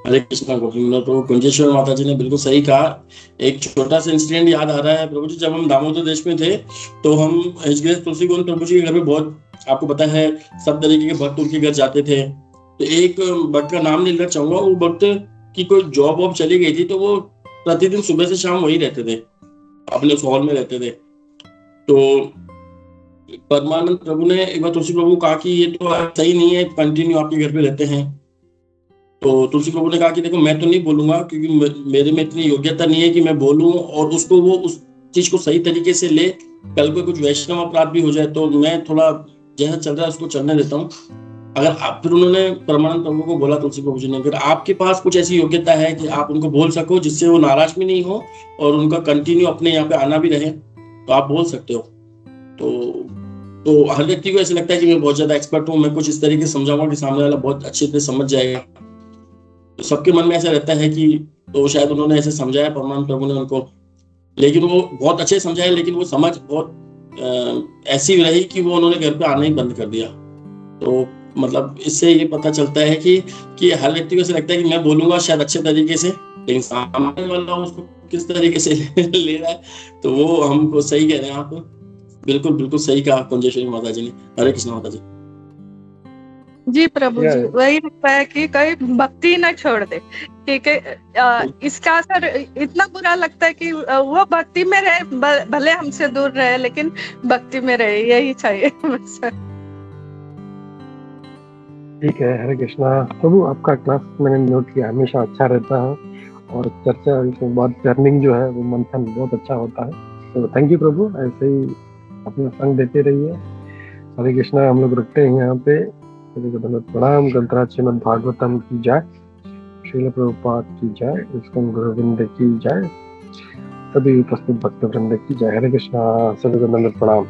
हरे कृष्णा गोविंद। तो कुंजेश्वर माता जी ने बिल्कुल सही कहा। एक छोटा सा इंसिडेंट याद आ रहा है प्रभु जी, जब हम दामोदर देश में थे तो हम हजग्रेस तुलसी गोविंद प्रभु जी के घर में बहुत, आपको पता है, सब तरीके के भक्त उनके घर जाते थे। तो एक भक्त का नाम नहीं लेना चाहूंगा, वो भक्त की कोई जॉब वॉब चली गई थी, तो वो प्रतिदिन सुबह से शाम वही रहते थे, अपने उस हॉल में रहते थे। तो परमानंद प्रभु ने एक बार तुलसी प्रभु को कहा कि ये तो सही नहीं है, कंटिन्यू आपके घर पे रहते हैं। तो तुलसी प्रभु ने कहा कि देखो मैं तो नहीं बोलूंगा, क्योंकि मेरे में इतनी योग्यता नहीं है कि मैं बोलूं और उसको वो उस चीज को सही तरीके से ले। कल को कुछ वैष्णव अपराध भी हो जाए तो मैं थोड़ा जैसा चल रहा है उसको चलने देता हूँ। अगर आप, फिर उन्होंने परमानंद प्रभु को बोला, तुलसी प्रभु जी ने, अगर आपके पास कुछ ऐसी योग्यता है कि आप उनको बोल सको जिससे वो नाराज भी नहीं हो और उनका कंटिन्यू अपने यहाँ पे आना भी रहे, तो आप बोल सकते हो। तो हर व्यक्ति को ऐसा लगता है कि मैं बहुत ज्यादा एक्सपर्ट हूँ, मैं कुछ इस तरीके से समझाऊंगा कि सामने वाला बहुत अच्छे से समझ जाएगा। तो सबके मन में ऐसा रहता है कि, तो शायद उन्होंने ऐसे समझाया परमानंद प्रभु ने उनको, लेकिन वो बहुत अच्छे समझाए, लेकिन वो समझ बहुत ऐसी रही कि वो उन्होंने घर पे आना ही बंद कर दिया। तो मतलब इससे ये पता चलता है कि हर व्यक्ति को ऐसा लगता है कि मैं बोलूंगा शायद अच्छे तरीके से, लेकिन सामने वाला उसको किस तरीके से ले रहा है, तो वो हमको सही कह रहे हैं आप। बिल्कुल बिल्कुल सही कहा कुंजेश्वरी माता जी ने। हरे कृष्ण माता जी। जी प्रभु जी, वही लगता है कि कहीं भक्ति न छोड़ दे, क्योंकि इसका असर इतना बुरा लगता है कि वो भक्ति में रहे, भले हमसे दूर रहे लेकिन भक्ति में रहे, यही चाहिए। ठीक है, हरे कृष्णा प्रभु। आपका क्लास मैंने नोट किया हमेशा अच्छा रहता है, और चर्चा के बाद टर्निंग जो है वो मंथन बहुत अच्छा होता है। तो थैंक यू प्रभु, ऐसे ही अपना संग देते रहिए। हरे कृष्णा। हम लोग रखते हैं यहाँ पे। प्रणाम। ग्रंथराज श्रीमद् भागवतम की जय, श्रील प्रभुपाद की जय, इस्कॉन गोविंद की जय, सभी उपस्थित भक्त वृंद की जय। हरे कृष्णा। सभी को प्रणाम।